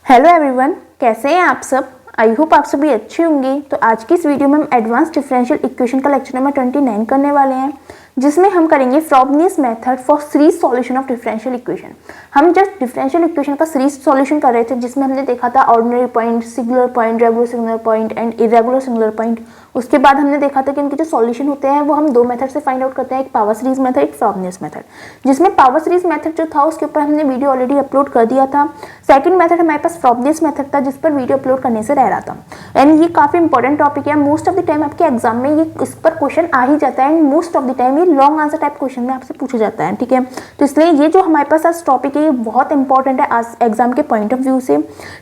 Hello everyone, कैसे हैं आप सब। आई होप आप सभी अच्छे होंगे। तो आज की इस वीडियो में हम एडवांस डिफरेंशियल इक्वेशन का लेक्चर नंबर 29 करने वाले हैं, जिसमें हम करेंगे Frobenius method for series solution of differential equation. हम जस्ट डिफरेंशियल इक्वेशन का सीरीज सॉल्यूशन कर रहे थे, जिसमें हमने देखा था ordinary point, singular point, regular singular point and irregular singular point. उसके बाद हमने देखा था कि इनके जो सॉल्यूशन होते हैं वो हम दो मेथड से फाइंड आउट करते हैं, एक पावर सीरीज मेथड, एक फ्रॉबनियस मेथड। जिसमें पावर सीरीज मेथड जो था उसके ऊपर हमने वीडियो ऑलरेडी अपलोड कर दिया था। सेकंड मेथड हमारे पास फ्रॉबनियस मेथड था, जिस पर वीडियो अपलोड करने से रह रहा था। एंड ये काफी इंपॉर्टेंट टॉपिक है। मोस्ट ऑफ द टाइम आपके एग्जाम में ये इस पर क्वेश्चन आ ही जाता है and most of the time ये लॉन्ग आंसर टाइप क्वेश्चन में आपसे पूछा जाता है। ठीक है, तो इसलिए ये जो हमारे पास आज टॉपिक है ये बहुत इंपॉर्टेंट है आज एग्जाम के पॉइंट ऑफ व्यू से।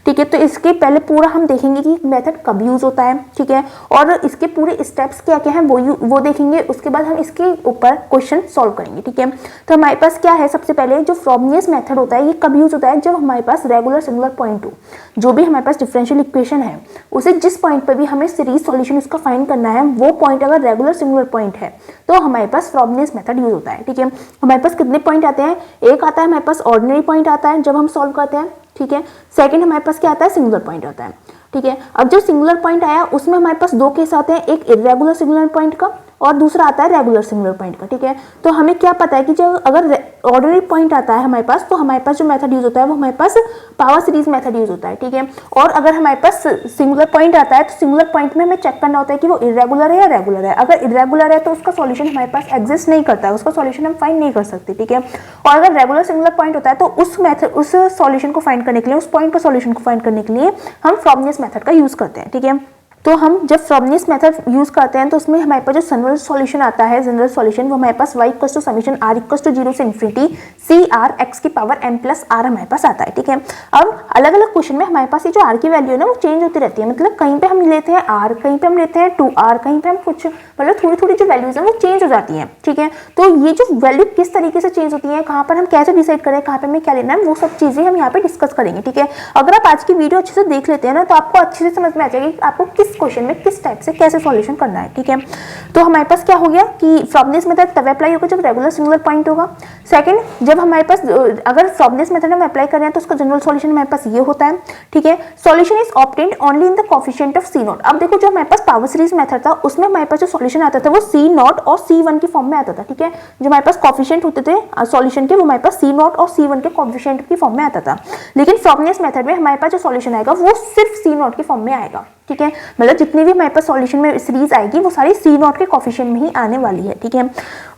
ठीक है, तो इसके पहले पूरा हम देखेंगे कि मेथड कब यूज होता है, ठीक है, और इसके पूरे स्टेप्स क्या क्या है वो देखेंगे। उसके बाद हम इसके ऊपर क्वेश्चन सॉल्व करेंगे। ठीक है, तो हमारे पास क्या है, सबसे पहले जो फ्रॉबनियस मेथड होता है ये कब यूज होता है, जब हमारे पास रेगुलर सिंगुलर पॉइंट हो। जो भी हमारे पास डिफरेंशियल इक्वेशन है उसे जिस पॉइंट पर भी हमें सीरीज सॉल्यूशन उसका फाइंड करना है, वो पॉइंट अगर रेगुलर सिंगुलर पॉइंट है तो हमारे पास फ्रॉबनियस मेथड यूज होता है। ठीक है, हमारे पास कितने पॉइंट आते हैं, एक आता है हमारे पास ऑर्डिनरी पॉइंट आता है जब हम सॉल्व करते हैं। ठीक है, सेकंड हमारे पास क्या आता है, सिंगुलर पॉइंट आता है। ठीक है, अब जो सिंगुलर पॉइंट आया उसमें हमारे पास दो केस आते हैं, एक इरेगुलर सिंगुलर पॉइंट का और दूसरा आता है रेगुलर सिंगुलर पॉइंट का। ठीक है, तो हमें क्या पता है कि जब अगर ऑर्डिनरी पॉइंट आता है हमारे पास तो हमारे पास जो मेथड यूज होता है वो हमारे पास पावर सीरीज मेथड यूज होता है। ठीक है, और अगर हमारे पास सिंगुलर पॉइंट आता है तो सिंगुलर पॉइंट में हमें चेक करना होता है कि वो इरेगुलर है या रेगुलर है। अगर इरेगुलर है तो उसका सॉल्यूशन हमारे पास एग्जिस्ट नहीं करता है, उसका सॉल्यूशन हम फाइंड नहीं कर सकते। ठीक है, और अगर रेगुलर सिंगुलर पॉइंट होता है तो उस सॉल्यूशन को फाइंड करने के लिए, उस पॉइंट पर सॉल्यूशन को फाइंड करने के लिए हम फ्रॉबनियस मेथड का यूज करते हैं। ठीक है, तो हम जब फ्रॉबनियस मेथड यूज करते हैं तो उसमें हमारे पास जो जनरल सॉल्यूशन आता है, जनरल सॉल्यूशन वो हमारे पास y equals to summation r equals to 0 से इन्फिनिटी CR x की पावर m प्लस r हमारे पास आता है। ठीक है, अब अलग अलग क्वेश्चन में हमारे पास ये जो r की वैल्यू है ना वो चेंज होती रहती है। मतलब कहीं पे हम लेते हैं r, कहीं पे हम लेते हैं 2r, कहीं पे हम कुछ मतलब थोड़ी थोड़ी जो वैल्यूज है वो चेंज हो जाती है। ठीक है, तो ये जो वैल्यू किस तरीके से चेंज होती है, कहाँ पर हम कैसे डिसाइड करें, कहाँ पे हमें क्या लेना है, वो सब चीजें हम यहाँ पे डिस्कस करेंगे। ठीक है, अगर आप आज की वीडियो अच्छे से देख लेते हैं ना तो आपको अच्छे से समझ में आ जाएगा कि आपको किस क्वेश्चन में किस टाइप से कैसे सॉल्यूशन करना है। ठीक है, तो हमारे पास क्या हो गया कि फ्रॉबनियस मेथड तब अप्लाई होगा जब रेगुलर सिंगुलर पॉइंट होगा। सेकंड, जब हमारे पास अगर फ्रॉबनियस मेथड हम अप्लाई कर रहे हैं तो उसका जनरल सॉल्यूशन हमारे पास ये होता है। ठीक है, solution is obtained only in the coefficient of C0। अब देखो जो हमारे पास पावर सीरीज मेथड था उसमें हमारे पास जो सॉल्यूशन आता था वो C0 और C1 की फॉर्म में आता था। ठीक है, जो हमारे पास कोएफिशिएंट होते थे सॉल्यूशन के वो हमारे पास C0 और C1 के कोएफिशिएंट की फॉर्म में आता था। लेकिन फ्रॉबनियस मेथड में हमारे पास जो सॉल्यूशन आएगा वो सिर्फ C0 की फॉर्म में आएगा। ठीक है, मतलब जितनी भी हमारे पास सॉल्यूशन में सीरीज आएगी वो सारी C0 के कोएफिशिएंट में ही आने वाली है। ठीक है,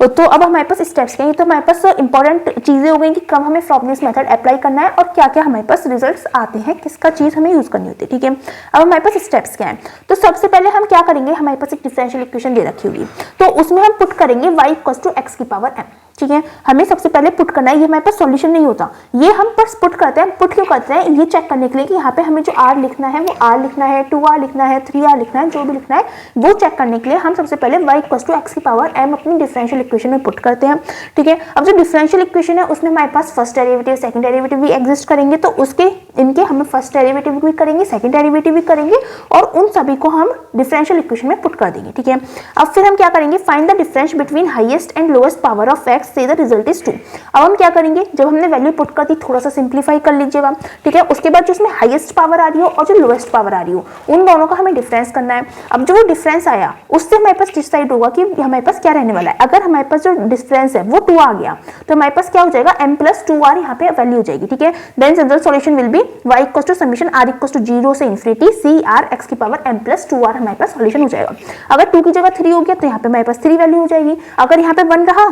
तो अब हमारे पास स्टेप्स क्या है, तो हमारे पास इंपॉर्टेंट चीजें हो गई कि कब हमें फ्रॉबनियस मेथड अप्लाई करना है और क्या क्या हमारे पास रिजल्ट्स आते हैं, किसका चीज हमें यूज करनी होती है। ठीक है, अब हमारे पास स्टेप्स क्या है, तो सबसे पहले हम क्या करेंगे, हमारे पास एक डिफरेंशियल इक्वेशन दे रखी होगी तो उसमें हम पुट करेंगे y इक्वल्स टू x की पावर m। ठीक है, हमें सबसे पहले पुट करना है, ये हमारे पास सॉल्यूशन नहीं होता, ये हम बस पुट करते हैं। पुट क्यों करते हैं, ये चेक करने के लिए कि यहाँ पे हमें जो r लिखना है वो r लिखना है, 2r लिखना है, 3r लिखना है, जो भी लिखना है वो चेक करने के लिए हम सबसे पहले y इक्वल्स टू x की पावर m अपनी डिफरेंशियल इक्वेशन में पुट करते हैं। ठीक है, अब जो डिफरेंशियल इक्वेशन है उसमें हमारे पास फर्स्ट डेरिवेटिव सेकंड डेरिवेटिव भी एग्जिस्ट करेंगे, तो उसके इनके हम फर्स्ट डेरिवेटिव भी करेंगे, सेकंड डेरिवेटिव भी करेंगे और उन सभी को हम डिफरेंशियल इक्वेशन में पुट कर देंगे। ठीक है, अब फिर हम क्या करेंगे, find the difference between highest and lowest power of x, से द रिजल्ट इज 2। अब हम क्या करेंगे, जब हमने वैल्यू पुट कर दी थोड़ा सा सिंप्लीफाई कर लीजिएगा। ठीक है, उसके बाद जो उसमें हाईएस्ट पावर आ रही हो और जो लोएस्ट पावर आ रही हो उन दोनों का हमें डिफरेंस करना है। अब जो वो डिफरेंस आया उससे हमारे पास डिसाइड होगा कि हमारे पास क्या रहने वाला है। अगर हमारे पास जो डिफरेंस है वो 2 आ गया तो हमारे पास क्या हो जाएगा, m प्लस 2r यहाँ पे वैल्यू हो जाएगी। ठीक है, then general solution will be y equals to summation r equals to 0 से इन्फिनिटी CR x की पावर m प्लस 2r हमारे पास सॉल्यूशन हो जाएगा। अगर 2 की जगह 3 हो गया तो यहाँ पे हमारे पास 3 वैल्यू हो जाएगी। अगर यहाँ पे 1 रहा,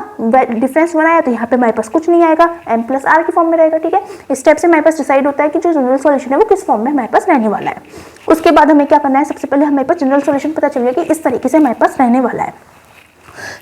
डिफरेंस 1 आया तो यहाँ पे हमारे पास कुछ नहीं आएगा, m प्लस r की फॉर्म में रहेगा। ठीक है, इस स्टेप से हमारे पास डिसाइड होता है कि जो जनरल सॉल्यूशन है वो किस फॉर्म में हमारे पास रहने वाला है। उसके बाद हमें क्या करना है, सबसे पहले हमारे पास जनरल सॉल्यूशन पता चल गया कि इस तरीके से हमारे पास रहने वाला है।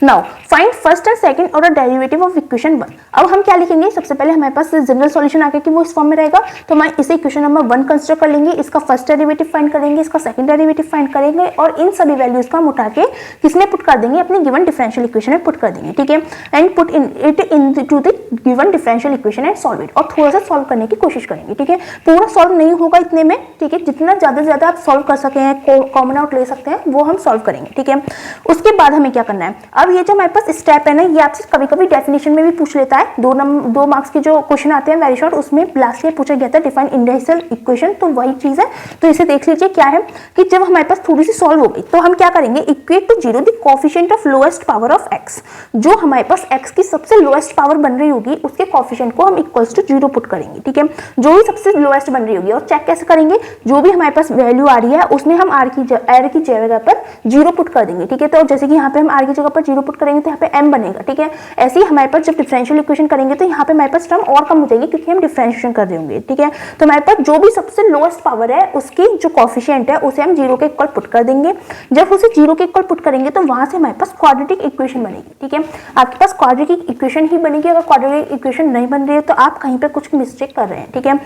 Now find first and second order derivative of equation 1। अब हम क्या लिखेंगे, सबसे पहले हमारे पास जनरल सॉल्यूशन आ गया कि वो इस फॉर्म में रहेगा, तो हम इसे इक्वेशन नंबर 1 कंसीडर कर लेंगे, इसका फर्स्ट डेरिवेटिव फाइंड करेंगे, इसका सेकंड डेरिवेटिव फाइंड करेंगे और इन सभी वैल्यूज का हम उठा के किसमें पुट कर देंगे, अपने गिवन डिफरेंशियल इक्वेशन में पुट कर देंगे। ठीक है, and put it into the given differential equation and solve it, और थोड़ा सा सॉल्व करने की कोशिश करेंगे। ठीक है, पूरा सॉल्व नहीं होगा इतने में। ठीक है, जितना ज्यादा से ज्यादा आप सॉल्व कर सके हैं, कॉमन आउट ले सकते हैं, वो हम सॉल्व करेंगे। ठीक है, उसके बाद हमें क्या करना है, अब अब ये जो हमारे पास स्टेप है ना, ये आपसे कभी कभी डेफिनेशन में भी पूछ लेता है। 2 मार्क्स के जो क्वेश्चन आते हैं वेरी शॉर्ट, उसमें लास्ट में पूछा गया था डिफाइन इंडिविजुअल इक्वेशन, तो वही चीज है। तो इसे देख लीजिए क्या है कि जब हमारे पास थोड़ी सी सॉल्व हो गई तो हम क्या करेंगे, equate to zero the coefficient of lowest power of X. जो हमारे पास एक्स की सबसे लोएस्ट पावर बन रही होगी उसके कोफिशिएंट को हम इक्वल्स टू जीरो पुट करेंगे, ठीक है। जो भी सबसे लोएस्ट बन रही होगी, और चेक कैसे करेंगे, जो भी हमारे पास वैल्यू आ रही है उसमें हम आर की जगह पर जीरो पुट कर देंगे, ठीक है। तो जैसे कि यहाँ पे हम आर की जगह पर जीरो पुट करेंगे तो यहाँ पे एम बनेगा, ठीक है। ऐसे ही हमारे पास जब डिफरेंशियल इक्वेशन करेंगे तो यहाँ पे हमारे पास टर्म और कम हो जाएंगे क्योंकि हम डिफरेंशिएशन कर रहे होंगे, ठीक है। तो हमारे पास जो भी सबसे लोएस्ट पावर है उसकी जो कोफिशिएंट है उसे हम जीरो के इक्वल पुट कर देंगे। जब उसे जीरो के इक्वल पुट करेंगे तो वहां से हमारे पास क्वाड्रेटिक इक्वेशन बनेगी, ठीक है। आपके पास क्वाड्रेटिक इक्वेशन ही बनेगी। अगर क्वाड्रेटिक इक्वेशन नहीं बन रही है तो आप कहीं पे कुछ मिस्टेक कर रहे हैं, ठीक है।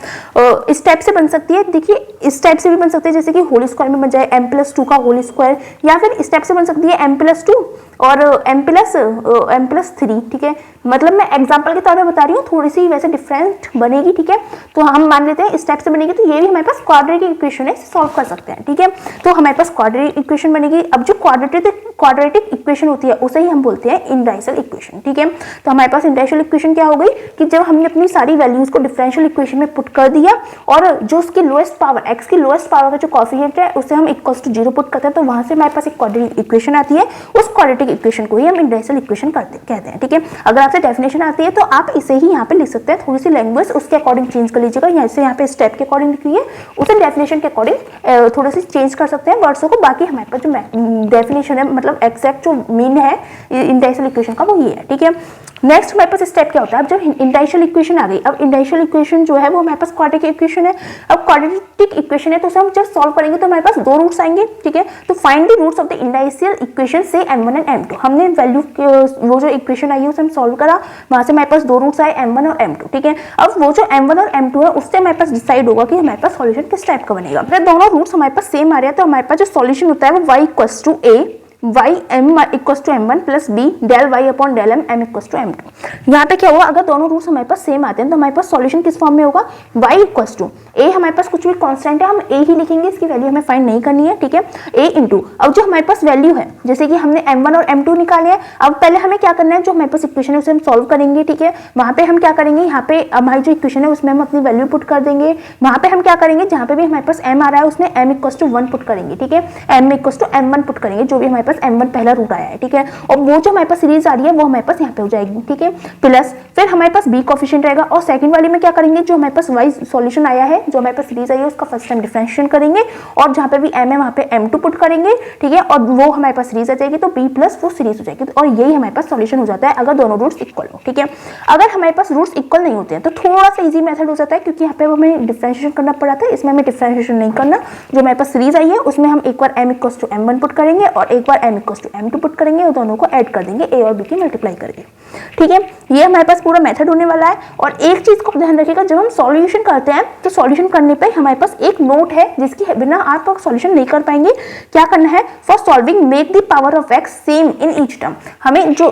इस टाइप से बन सकती है, देखिए इस टाइप से भी बन सकती है, जैसे कि होल स्क्वायर में बन जाए m+2 का होल स्क्वायर, या फिर इस टाइप से बन सकती है m+2 और m+3, ठीक है। मतलब मैं एग्जांपल के तौर पे बता रही हूँ, थोड़ी सी वैसे डिफरेंट बनेगी, ठीक है। तो हम मान लेते हैं इस टाइप से बनेगी, तो ये भी हमारे पास क्वाड्रेटिक इक्वेशन है, सॉल्व कर सकते हैं, ठीक है। तो हमारे पास क्वाड्रेटिक इक्वेशन बनेगी। अब जो क्वाड्रेटिक इक्वेशन होती है उसे ही हम बोलते हैं इंडिविजुअल इक्वेशन, ठीक है। तो हमारे पास इंडिविजुअल इक्वेशन क्या हो गई कि जब हमने अपनी सारी वैल्यूज को डिफरेंशियल इक्वेशन में पुट कर दिया और जो उसकी लोएस्ट पावर एक्स की लोएस्ट पावर का जो कोफिशिएंट है उसे हम इक्वल्स टू जीरो पुट करते हैं, तो वहां से हमारे पास एक क्वाड्रेटिक इक्वेशन आती है। उस क्वाड्रेटिक इक्वेशन को ही हम इंडिविजुअल इक्वेशन कहते हैं, ठीक है। अगर आपसे डेफिनेशन आती है तो आप इसे ही यहाँ पे लिख सकते हैं, थोड़ी सी लैंग्वेज उसके अकॉर्डिंग चेंज कर लीजिएगा। यहाँ पे स्टेप के अकॉर्डिंग लिखिए, उसे डेफिनेशन के अकॉर्डिंग थोड़ी सी चेंज कर सकते हैं वर्ड्सों को। बाकी हमारे पास जो डेफिनेशन है, मतलब एग्जैक्ट जो मीन है इंडिविजुअल इक्वेशन का, वो ये है, ठीक है। नेक्स्ट हमारे पास स्टेप क्या होता है, अब जब इंडिविजुअल इक्वेशन आ गई, अब इंडिविजुअल इक्वेशन जो है वो हमारे पास क्वाड्रेटिक इक्वेशन है। अब क्वाड्रेटिक इक्वेशन है तो उसे हम जब सॉल्व करेंगे तो हमारे पास 2 रूट्स आएंगे, ठीक है। तो find the roots of the individual equation से m1 एंड m2। हमने वैल्यू वो जो इक्वेशन आई है उसे हम सॉल्व करा, वहां से हमारे पास 2 रूट्स आए m1 और m2, ठीक है। अब वो जो m1 और m2 है उससे हमारे पास डिसाइड होगा कि हमारे पास सॉल्यूशन किस टाइप का बनेगा। अगर दोनों रूट्स हमारे पास सेम आ रहे हैं तो हमारे पास जो सॉल्यूशन होता है वो y equals to a y m equals to m1 plus b del y upon del m equals to m2। यहाँ पे क्या होगा, अगर दोनों रूट्स हमारे पास सेम आते हैं तो हमारे पास सॉल्यूशन किस फॉर्म में होगा, y इक्वल्स टू a, हमारे पास कुछ भी कांस्टेंट है हम a ही लिखेंगे, इसकी वैल्यू हमें फाइंड नहीं करनी है, ठीक है। a इंटू अब जो हमारे पास वैल्यू है, जैसे कि हमने m1 और m2 निकाले हैं, अब पहले हमें क्या करना है, जो हमारे पास इक्वेशन है उसे हम सॉल्व करेंगे, ठीक है। वहां पे हम क्या करेंगे, यहाँ पे हमारी जो इक्वेशन है उसमें हम अपनी वैल्यू पुट कर देंगे। वहां पे हम क्या करेंगे, जहाँ पे भी हमारे पास m आ रहा है उसमें m इक्वल्स टू 1 पुट करेंगे, ठीक है। m equals to m1 put करेंगे, जो भी हमारे पास m1 पहला रूट आया है, ठीक है। और वो जो हमारे पास सीरीज आ रही है वो हमारे पास यहाँ पे हो जाएगी, ठीक है। प्लस फिर हमारे पास b कोफिशिएंट रहेगा, और सेकंड वाली में क्या करेंगे, जो हमारे पास y सॉल्यूशन आया है, जो हमारे पास सीरीज आई है उसका फर्स्ट टाइम डिफरेंशिएशन करेंगे, और जहाँ पे भी m है वहाँ पे m2 पुट करेंगे, ठीक है। और वो हमारे पास सीरीज आ जाएगी तो b प्लस वो सीरीज हो जाएगी, और यही हमारे पास सॉल्यूशन हो जाता है अगर दोनों रूट्स इक्वल हो, ठीक है। अगर हमारे पास रूट्स इक्वल नहीं होते हैं तो थोड़ा सा इजी मेथड हो जाता है, क्योंकि यहाँ पे हमें डिफरेंशिएशन करना पड़ा था, इसमें हमें डिफरेंशिएशन नहीं करना। जो हमारे पास सीरीज आई है उसमें हम एक बार m equals to m1 put करेंगे और एक बार m equals to m2 put करेंगे, और दोनों को ऐड कर देंगे a और b की मल्टीप्लाई करके, ठीक है। ये हमारे पास पूरा मेथड होने वाला है। और एक चीज को ध्यान रखिएगा, जब हम सॉल्यूशन करते हैं तो सॉल्यूशन करने पे हमारे पास एक नोट है जिसकी बिना आप सॉल्यूशन नहीं कर पाएंगे। क्या करना है, for solving make the power of x same in each term. हमें जो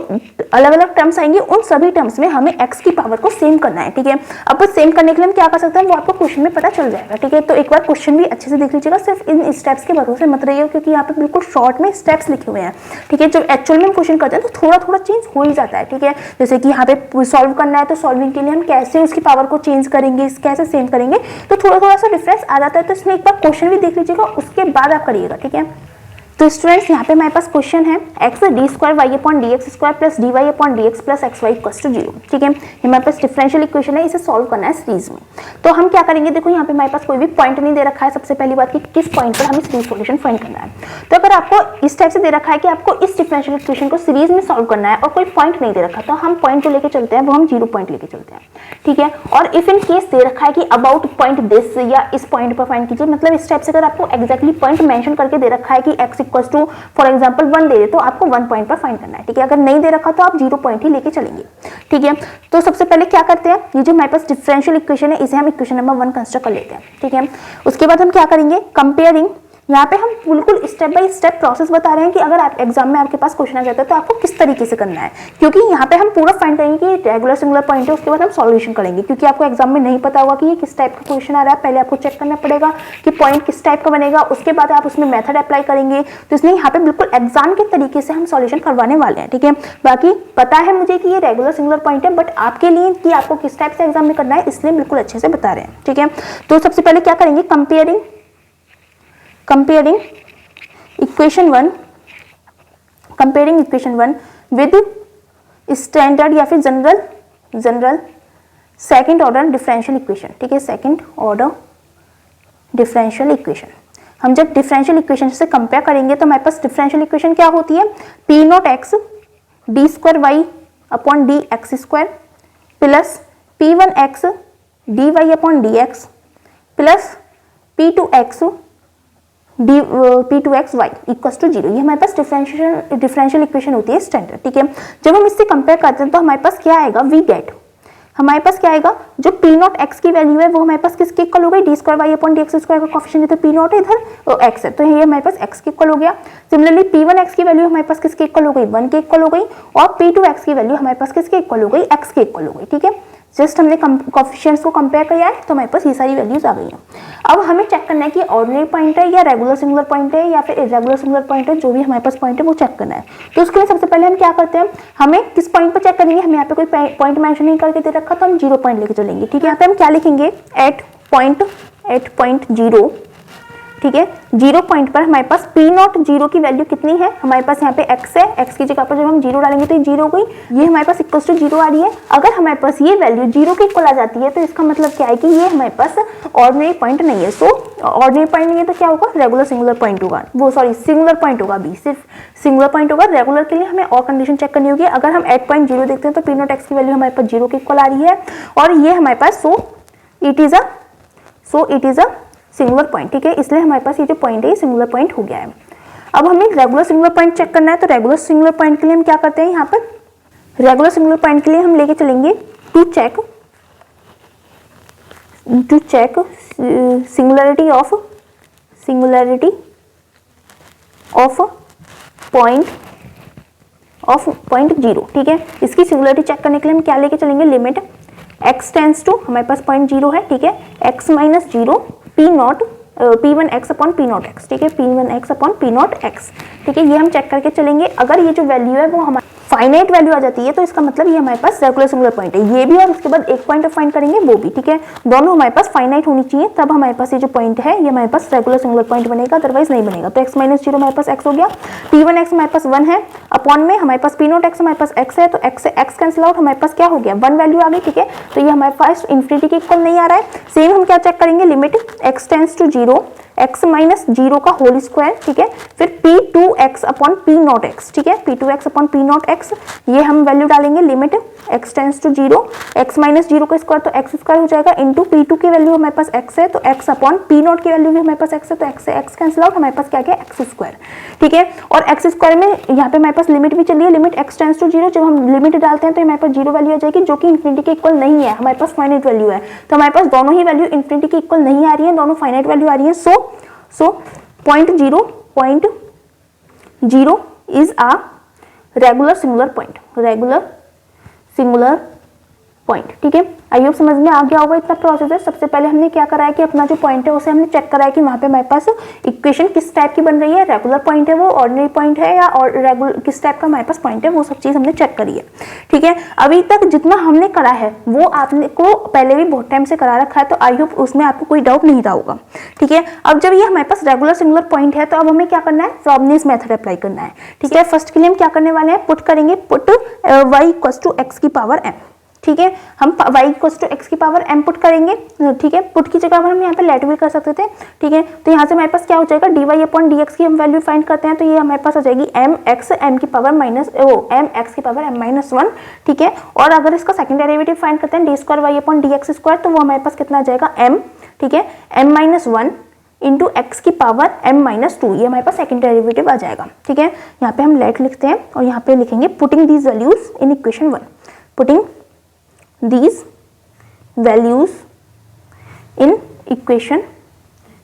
अलग अलग टर्म्स आएंगे उन सभी टर्म्स में हमें x की पावर को सेम करना है, ठीक है। अब सेम करने के लिए हम क्या कर सकते हैं वो आपको क्वेश्चन में पता चल जाएगा, ठीक है। तो एक बार क्वेश्चन भी अच्छे से देख लीजिएगा, सिर्फ इन स्टेप्स के भरोसे मत रहिए, क्योंकि यहाँ पे बिल्कुल शॉर्ट में स्टेप्स लिखे हुए हैं, ठीक है। जब एक्चुअल में हम क्वेश्चन करते हैं तो थोड़ा थोड़ा चेंज हो ही जाता है, ठीक है। जैसे कि यहाँ पे सॉल्व करना है तो सॉल्विंग के लिए हम कैसे उसकी पावर को चेंज करेंगे, कैसे सेम करेंगे, तो थोड़ा थोड़ा सा डिफरेंस आ जाता है। तो इसमें एक बार क्वेश्चन भी देख लीजिएगा, उसके बाद आप करिएगा, ठीक है। तो स्टूडेंट्स यहाँ पे हमारे पास क्वेश्चन है x D square Y upon D X square plus D Y upon D X plus X Y equals to 0, ठीक है। हमारे पास डिफरेंशियल इक्वेशन है, इसे सॉल्व करना है सीरीज में। तो हम क्या करेंगे, देखो यहाँ पे हमारे पास कोई भी पॉइंट नहीं दे रखा है। सबसे पहली बात कि किस पॉइंट पर हमें सीरीज सॉल्यूशन फाइंड करना है। तो अगर आपको इस टाइप से दे रखा है कि आपको इस डिफरेंशियल इक्वेशन को सीरीज में सॉल्व करना है और कोई पॉइंट नहीं दे रखा, तो हम पॉइंट जो लेके चलते हैं वो हम 0 पॉइंट लेके चलते हैं, ठीक है। और इफ इन केस दे रखा है कि अबाउट पॉइंट दिस या इस पॉइंट पर फाइंड कीजिए, मतलब इस टाइप से अगर आपको एक्जैक्टली पॉइंट मेंशन करके दे रखा है कि x equals to for example 1 दे दे तो आपको 1 पॉइंट पर फाइंड करना है, ठीक है। अगर नहीं दे रखा तो आप 0 पॉइंट ही लेके चलेंगे, ठीक है। तो सबसे पहले क्या करते हैं, ये जो हमारे पास डिफरेंशियल इक्वेशन है इसे हम इक्वेशन नंबर 1 कंसिडर कर लेते हैं, ठीक है। उसके बाद हम क्या करेंगे, कंपेयरिंग यहाँ पे हम बिल्कुल स्टेप बाय स्टेप प्रोसेस बता रहे हैं कि अगर आप एग्जाम में आपके पास क्वेश्चन आ जाता है तो आपको किस तरीके से करना है, क्योंकि यहाँ पे हम पूरा फाइंड करेंगे कि रेगुलर सिंगुलर पॉइंट है, उसके बाद हम सॉल्यूशन करेंगे, क्योंकि आपको एग्जाम में नहीं पता होगा कि ये किस टाइप का क्वेश्चन आ रहा है। पहले आपको चेक करना पड़ेगा कि पॉइंट किस टाइप का बनेगा, उसके बाद आप उसमें मेथड अप्लाई करेंगे। तो इसलिए यहाँ पे बिल्कुल एग्जाम के तरीके से हम सॉल्यूशन करवाने वाले हैं, ठीक है। बाकी पता है मुझे कि ये रेगुलर सिंगुलर पॉइंट है, बट आपके लिए कि आपको किस टाइप से एग्जाम में करना है इसलिए बिल्कुल अच्छे से बता रहे हैं, ठीक है। तो सबसे पहले क्या करेंगे, कंपेयरिंग इक्वेशन 1 विद स्टैंडर्ड या फिर general second order differential equation, ठीक है। सेकंड ऑर्डर डिफरेंशियल इक्वेशन, हम जब डिफरेंशियल इक्वेशन से कंपेयर करेंगे तो हमारे पास डिफरेंशियल इक्वेशन क्या होती है, P naught X D square Y upon D X square plus P one X D Y upon D X plus P two X Y equals to 0। ये हमारे पास डिफरेंशियल इक्वेशन होती है स्टैंडर्ड, ठीक है। जब हम इससे कंपेयर करते हैं तो हमारे पास क्या आएगा, वी गेट, हमारे पास क्या आएगा, जो पी नॉट एक्स की वैल्यू है वो हमारे पास किसके इक्वल हो गई, D square Y upon D X square का कोएफिशिएंट इधर पी नॉट है, इधर एक्स है, तो ये हमारे पास एक्स के इक्वल हो गया। सिमिलरली पी वन एक्स की वैल्यू हमारे पास किसके इक्वल हो गई, 1 के इक्वल हो गई, और पी टू एक्स की वैल्यू हमारे पास किसके इक्वल हो गई, एक्स के इक्वल हो गई, ठीक है। जस्ट हमने कोएफिशिएंट्स को कंपेयर किया है तो हमारे पास ये सारी वैल्यूज आ गई हैं। अब हमें चेक करना है कि ऑर्डिनरी पॉइंट है या रेगुलर सिंगुलर पॉइंट है या फिर इरेगुलर सिंगुलर पॉइंट है, जो भी हमारे पास पॉइंट है वो चेक करना है। तो उसके लिए सबसे पहले हम क्या करते हैं, हमें किस पॉइंट पर चेक करेंगे, हमें यहाँ पे कोई पॉइंट मेंशन नहीं करके दे रखा तो हम 0 पॉइंट लेके चलेंगे, ठीक है। यहाँ पे हम क्या लिखेंगे, एट पॉइंट 0, ठीक है। 0 पॉइंट पर हमारे पास पी नॉट 0 की वैल्यू कितनी है, हमारे पास यहाँ पे x है, x की जगह पर जब हम 0 डालेंगे तो ये 0 हो गई, ये हमारे पास इक्वल टू 0 आ रही है। अगर हमारे पास ये वैल्यू 0 के इक्वल आ जाती है तो इसका मतलब क्या है कि ये हमारे पास ऑर्डिनरी पॉइंट नहीं है। सो ऑर्डिनरी पॉइंट नहीं है तो क्या होगा, रेगुलर सिंगुलर पॉइंट होगा, वो सॉरी सिंगुलर पॉइंट होगा, अभी सिर्फ सिंगुलर पॉइंट होगा। रेगुलर के लिए हमें और कंडीशन चेक करनी होगी। अगर हम 8.0 देखते हैं तो पी नॉट एक्स की वैल्यू हमारे पास 0 के इक्वल आ रही है और ये हमारे पास so it is a singular point, ठीक है। इसलिए हमारे पास ये जो पॉइंट है ये सिंगुलर पॉइंट हो गया है। अब हमें रेगुलर सिंगुलर पॉइंट चेक करना है, तो रेगुलर सिंगुलर पॉइंट के लिए हम क्या करते हैं, यहाँ पर रेगुलर सिंगुलर पॉइंट के लिए हम लेके चलेंगे to check singularity of point 0, ठीक है। इसकी सिंगुलरिटी चेक करने के लिए हम क्या लेके चलेंगे, लिमिट x टेंड्स टू, हमारे पास पॉइंट 0 है, ठीक है, x minus 0 P1x upon P0 x, ठीक है, P1x अपॉन P0 x, ठीक है। ये हम चेक करके चलेंगे। अगर ये जो वैल्यू है वो हमारी फाइनाइट वैल्यू आ जाती है तो इसका मतलब ये हमारे पास रेगुलर सिंगुलर पॉइंट है, ये भी, और उसके बाद एक पॉइंट फाइंड करेंगे वो भी, ठीक है। दोनों हमारे पास फाइनाइट होनी चाहिए, तब हमारे पास ये जो पॉइंट है ये हमारे पास रेगुलर सिंगुलर पॉइंट बनेगा, अदरवाइज नहीं बनेगा। तो x माइनस 0 हमारे पास x हो गया, P1x हमारे पास 1 है, अपॉन में हमारे पास P0 x हमारे पास x है, तो x से x कैंसिल आउट, हमारे पास क्या हो गया, 1 वैल्यू आ गई, ठीक है। तो ये हमारे पास इन्फिनिटी के इक्वल नहीं आ रहा है। सेम हम क्या चेक करेंगे, limit x tends to 0 x minus 0 का होल स्क्वायर, ठीक है, फिर P2x अपॉन P0 x, ठीक है, P2x अपॉन P0 x, ये हम वैल्यू डालेंगे, limit x tends to 0 x minus 0 का स्क्वायर तो x स्क्वायर हो जाएगा, इंटू P2 की वैल्यू हमारे पास x है तो x अपॉन P0 की वैल्यू भी हमारे पास x है, तो x से x कैंसिल आउट, हमारे पास क्या गया, x स्क्वायर, ठीक है। और x स्क्वायर में यहाँ पे हमारे पास लिमिट भी चली है, लिमिट x टेंड्स टू 0, जब हम लिमिट डालते हैं तो हमारे पास 0 वैल्यू आ जाएगी, जो कि इन्फिनिटी के इक्वल नहीं है, हमारे पास फाइनाइट वैल्यू है। तो हमारे पास दोनों ही वैल्यू इन्फिनिटी के इक्वल नहीं आ रही है, दोनों फाइनाइट वैल्यू आ रही है। So point 0 is a regular singular point, ठीक है। आई होप समझ में आ गया होगा इतना प्रोसेस है। सबसे पहले हमने क्या करा है कि अपना जो पॉइंट है उसे हमने चेक करा है कि वहां पे हमारे पास इक्वेशन किस टाइप की बन रही है, रेगुलर पॉइंट है वो, ऑर्डिनरी पॉइंट है या और रेगुलर किस टाइप का हमारे पास पॉइंट है, वो सब चीज हमने चेक करी है, ठीक है। अभी तक जितना हमने करा है वो आपने को पहले भी बहुत टाइम से करा रखा है, तो आई होप उसमें आपको कोई डाउट नहीं रहा होगा, ठीक है। अब जब ये हमारे पास रेगुलर सिंगुलर पॉइंट है तो अब हमें क्या करना है, फ्रॉबनियस मेथड अप्लाई करना है, ठीक है। फर्स्ट के लिए हम क्या करने वाले हैं, पुट करेंगे, put y equals to x की पावर m, ठीक है। हम y इक्वल्स टू x की पावर m पुट करेंगे, ठीक है। पुट की जगह पर हम यहाँ पे लेट भी कर सकते थे, ठीक है। तो यहाँ से हमारे पास क्या हो जाएगा, dy अपॉन dx की हम वैल्यू फाइंड करते हैं तो ये हमारे पास आ जाएगी mx m की पावर mx की पावर m माइनस 1, ठीक है। और अगर इसका सेकंड डेरिवेटिव फाइंड करते हैं, D square Y upon D X square, तो वो हमारे पास कितना आ जाएगा, m, ठीक है, m माइनस 1 इंटू एक्स की पावर m माइनस 2, ये हमारे पास सेकंड डेरिवेटिव आ जाएगा, ठीक है। यहाँ पे हम लेट लिखते हैं और यहाँ पे लिखेंगे putting these values in equation 1, putting these values in equation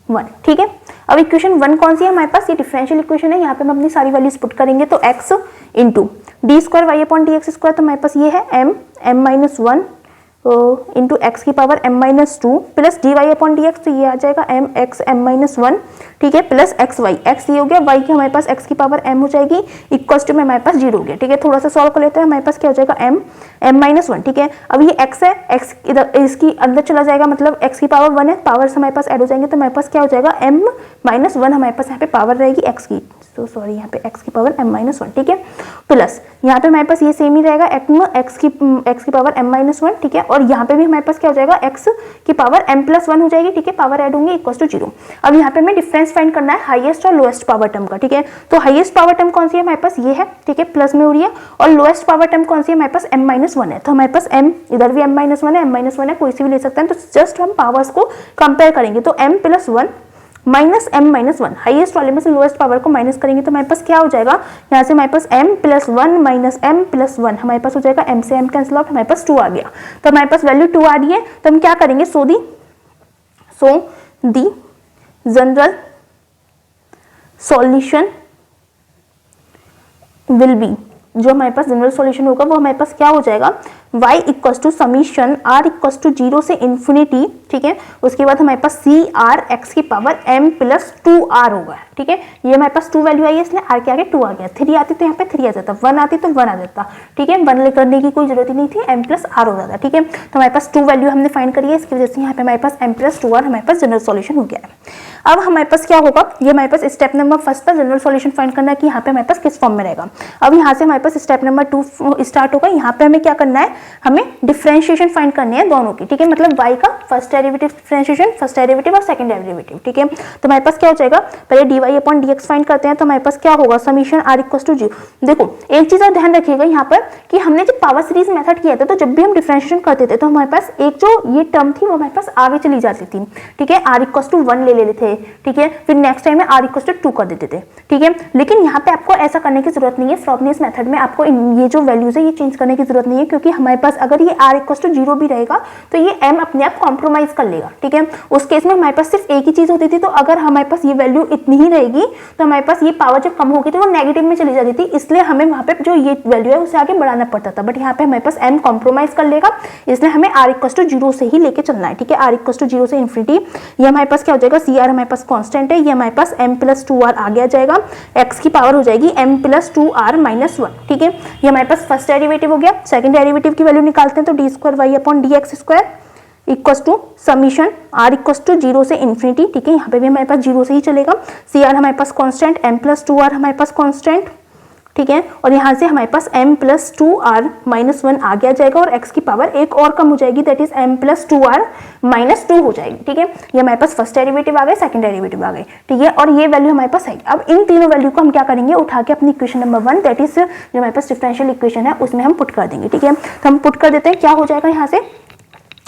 1, ठीक है। अब इक्वेशन 1 कौन सी है हमारे पास, ये डिफरेंशियल इक्वेशन है, यहाँ पे हम अपनी सारी वैल्यूज पुट करेंगे तो x into D square Y upon D X square, तो हमारे पास ये है m माइनस 1 इंटू एक्स की power m minus 2 plus D Y upon D X, तो ये आ जाएगा m माइनस 1, ठीक है, प्लस एक्स वाई, एक्स ये हो गया, वाई की हमारे पास x की पावर m हो जाएगी, इक्वल्स टू में हमारे पास 0 हो गया, ठीक है। थोड़ा सा सॉल्व कर लेते हैं, हमारे पास क्या हो जाएगा m माइनस 1, ठीक है। अब ये x है, x इधर इसकी अंदर चला जाएगा, मतलब x की पावर 1 है, पावर से हमारे पास ऐड हो जाएंगे, तो हमारे पास क्या हो जाएगा m माइनस 1, हमारे पास यहाँ पे पावर रहेगी x की, तो सॉरी यहाँ पे x की पावर m माइनस 1, ठीक है, प्लस यहाँ पे हमारे पास ये सेम ही रहेगा, x की पावर m माइनस 1, ठीक है, और यहाँ पे भी हमारे पास क्या हो जाएगा, x की पावर m प्लस 1 हो जाएगी, ठीक है, पावर ऐड होंगे इक्वल टू 0। अब यहाँ पे हमें डिफरेंस फाइंड करना है हाईएस्ट और लोएस्ट पावर टर्म का, ठीक है। तो हाईएस्ट पावर टर्म कौन सी है हमारे पास, ये है, ठीक है, प्लस में हो रही है, और लोएस्ट पावर टर्म कौन सी है हमारे पास, m माइनस 1 है, तो हमारे पास m इधर भी m माइनस 1 है, m माइनस 1 है, कोई सी भी ले सकते हैं, तो जस्ट हम पावर्स को कंपेयर करेंगे, तो m plus 1 minus m minus 1, highest वाले में से लोएस्ट पावर को माइनस करेंगे तो हमारे पास क्या हो जाएगा, यहाँ से हमारे पास m plus 1 minus m plus 1, हमारे पास हो जाएगा m से m कैंसिल आउट, हमारे पास 2 आ गया, तो हमारे पास वैल्यू 2 आ रही है, तो हम क्या करेंगे, सो दी जनरल सॉल्यूशन विल बी, जो हमारे पास जनरल सॉल्यूशन होगा वो हमारे पास क्या हो जाएगा, y equals to summation r equals to 0 से इन्फिनिटी, ठीक है, उसके बाद हमारे पास सी आर एक्स की पावर m प्लस 2r होगा, ठीक है, ये हमारे पास 2 वैल्यू आई है, इसलिए r के आगे 2 आ गया, 3 आती तो यहाँ पे 3 आ जाता, 1 आती तो 1 आ जाता, ठीक है, 1 करने की कोई जरूरत ही नहीं थी, m प्लस r हो जाता, ठीक है। तो हमारे पास 2 वैल्यू हमने फाइंड करी है, इसकी वजह से यहाँ पे हमारे पास m प्लस 2r हमारे पास जनरल सॉल्यूशन हो गया है। अब हमारे पास क्या होगा, ये हमारे पास स्टेप नंबर फर्स्ट था, जनरल सॉल्यूशन फाइंड करना है कि यहाँ पे हमारे पास किस फॉर्म में रहेगा। अब यहाँ से हमारे पास स्टेप नंबर 2 स्टार्ट होगा, यहाँ पे हमें क्या करना है, हमें डिफरेंशिएशन फाइंड करनी है दोनों की, ठीक है, मतलब y का first derivative differentiation, first derivative और सेकंड डेरिवेटिव, ठीक है। तो हमारे पास क्या हो जाएगा, पहले dy अपॉन dx फाइंड करते हैं, तो हमारे पास क्या होगा, समीशन r इक्वल्स टू 0। देखो एक चीज और ध्यान रखिएगा यहाँ पर कि हमने जब पावर सीरीज मेथड किया था, तो जब भी हम डिफरेंशिएशन करते थे तो हमारे पास एक जो ये टर्म थी वो हमारे पास आगे चली जाती थी, ठीक है, r इक्वल्स टू 1 ले लेते थे, ठीक है, फिर नेक्स्ट टाइम में r इक्वल्स टू 2 कर देते थे, ठीक है। लेकिन यहाँ पे आपको ऐसा करने की जरूरत नहीं है, फ्रॉबनियस मेथड में आपको ये जो वैल्यूज है ये चेंज करने की जरूरत नहीं है, क्योंकि हमारे पास अगर ये r इक्वल्स टू 0 भी रहेगा तो ये m अपने आप कॉम्प्रोमाइज कर लेगा, ठीक है। उस केस में हमारे पास सिर्फ एक ही चीज होती थी, तो अगर हमारे पास ये वैल्यू इतनी ही रहेगी तो हमारे पास ये पावर जब कम होगी तो वो नेगेटिव में चली जाती थी, इसलिए हमें वहां पे जो ये वैल्यू है उसे आगे बढ़ाना पड़ता था, बट यहाँ पे हमारे पास m कॉम्प्रोमाइज कर लेगा, इसलिए हमें r इक्वल्स टू 0 से ही लेके चलना है, ठीक है, r इक्वल्स टू 0 से इन्फिनिटी। ये हमारे पास क्या हो जाएगा, सी आर हमारे पास कांस्टेंट है, ये हमारे पास m प्लस 2r आगे आ जाएगा, x की पावर हो जाएगी m प्लस 2r माइनस 1, ठीक है। ये हमारे पास फर्स्ट डेरिवेटिव हो गया, सेकंड डेरिवेटिव की वैल्यू निकालते हैं, तो D square Y upon D X square equals to summation r equals to 0 से इन्फिनिटी, ठीक है, यहाँ पे भी हमारे पास 0 से ही चलेगा, सी आर हमारे पास कांस्टेंट, m प्लस 2r हमारे पास कांस्टेंट, ठीक है, और यहाँ से हमारे पास m प्लस 2r माइनस 1 आ गया जाएगा, और x की पावर एक और कम हो जाएगी, that is m plus 2r minus 2 हो जाएगी, ठीक है। ये हमारे पास फर्स्ट डेरिवेटिव आ गए, सेकंड डेरिवेटिव आ गए, ठीक है, और ये वैल्यू हमारे पास आएगी। अब इन तीनों वैल्यू को हम क्या करेंगे, उठा के अपनी इक्वेशन नंबर 1 दैट इज जो हमारे पास डिफरेंशियल इक्वेशन है उसमें हम पुट कर देंगे, ठीक है। तो हम पुट कर देते हैं, क्या हो जाएगा, यहाँ से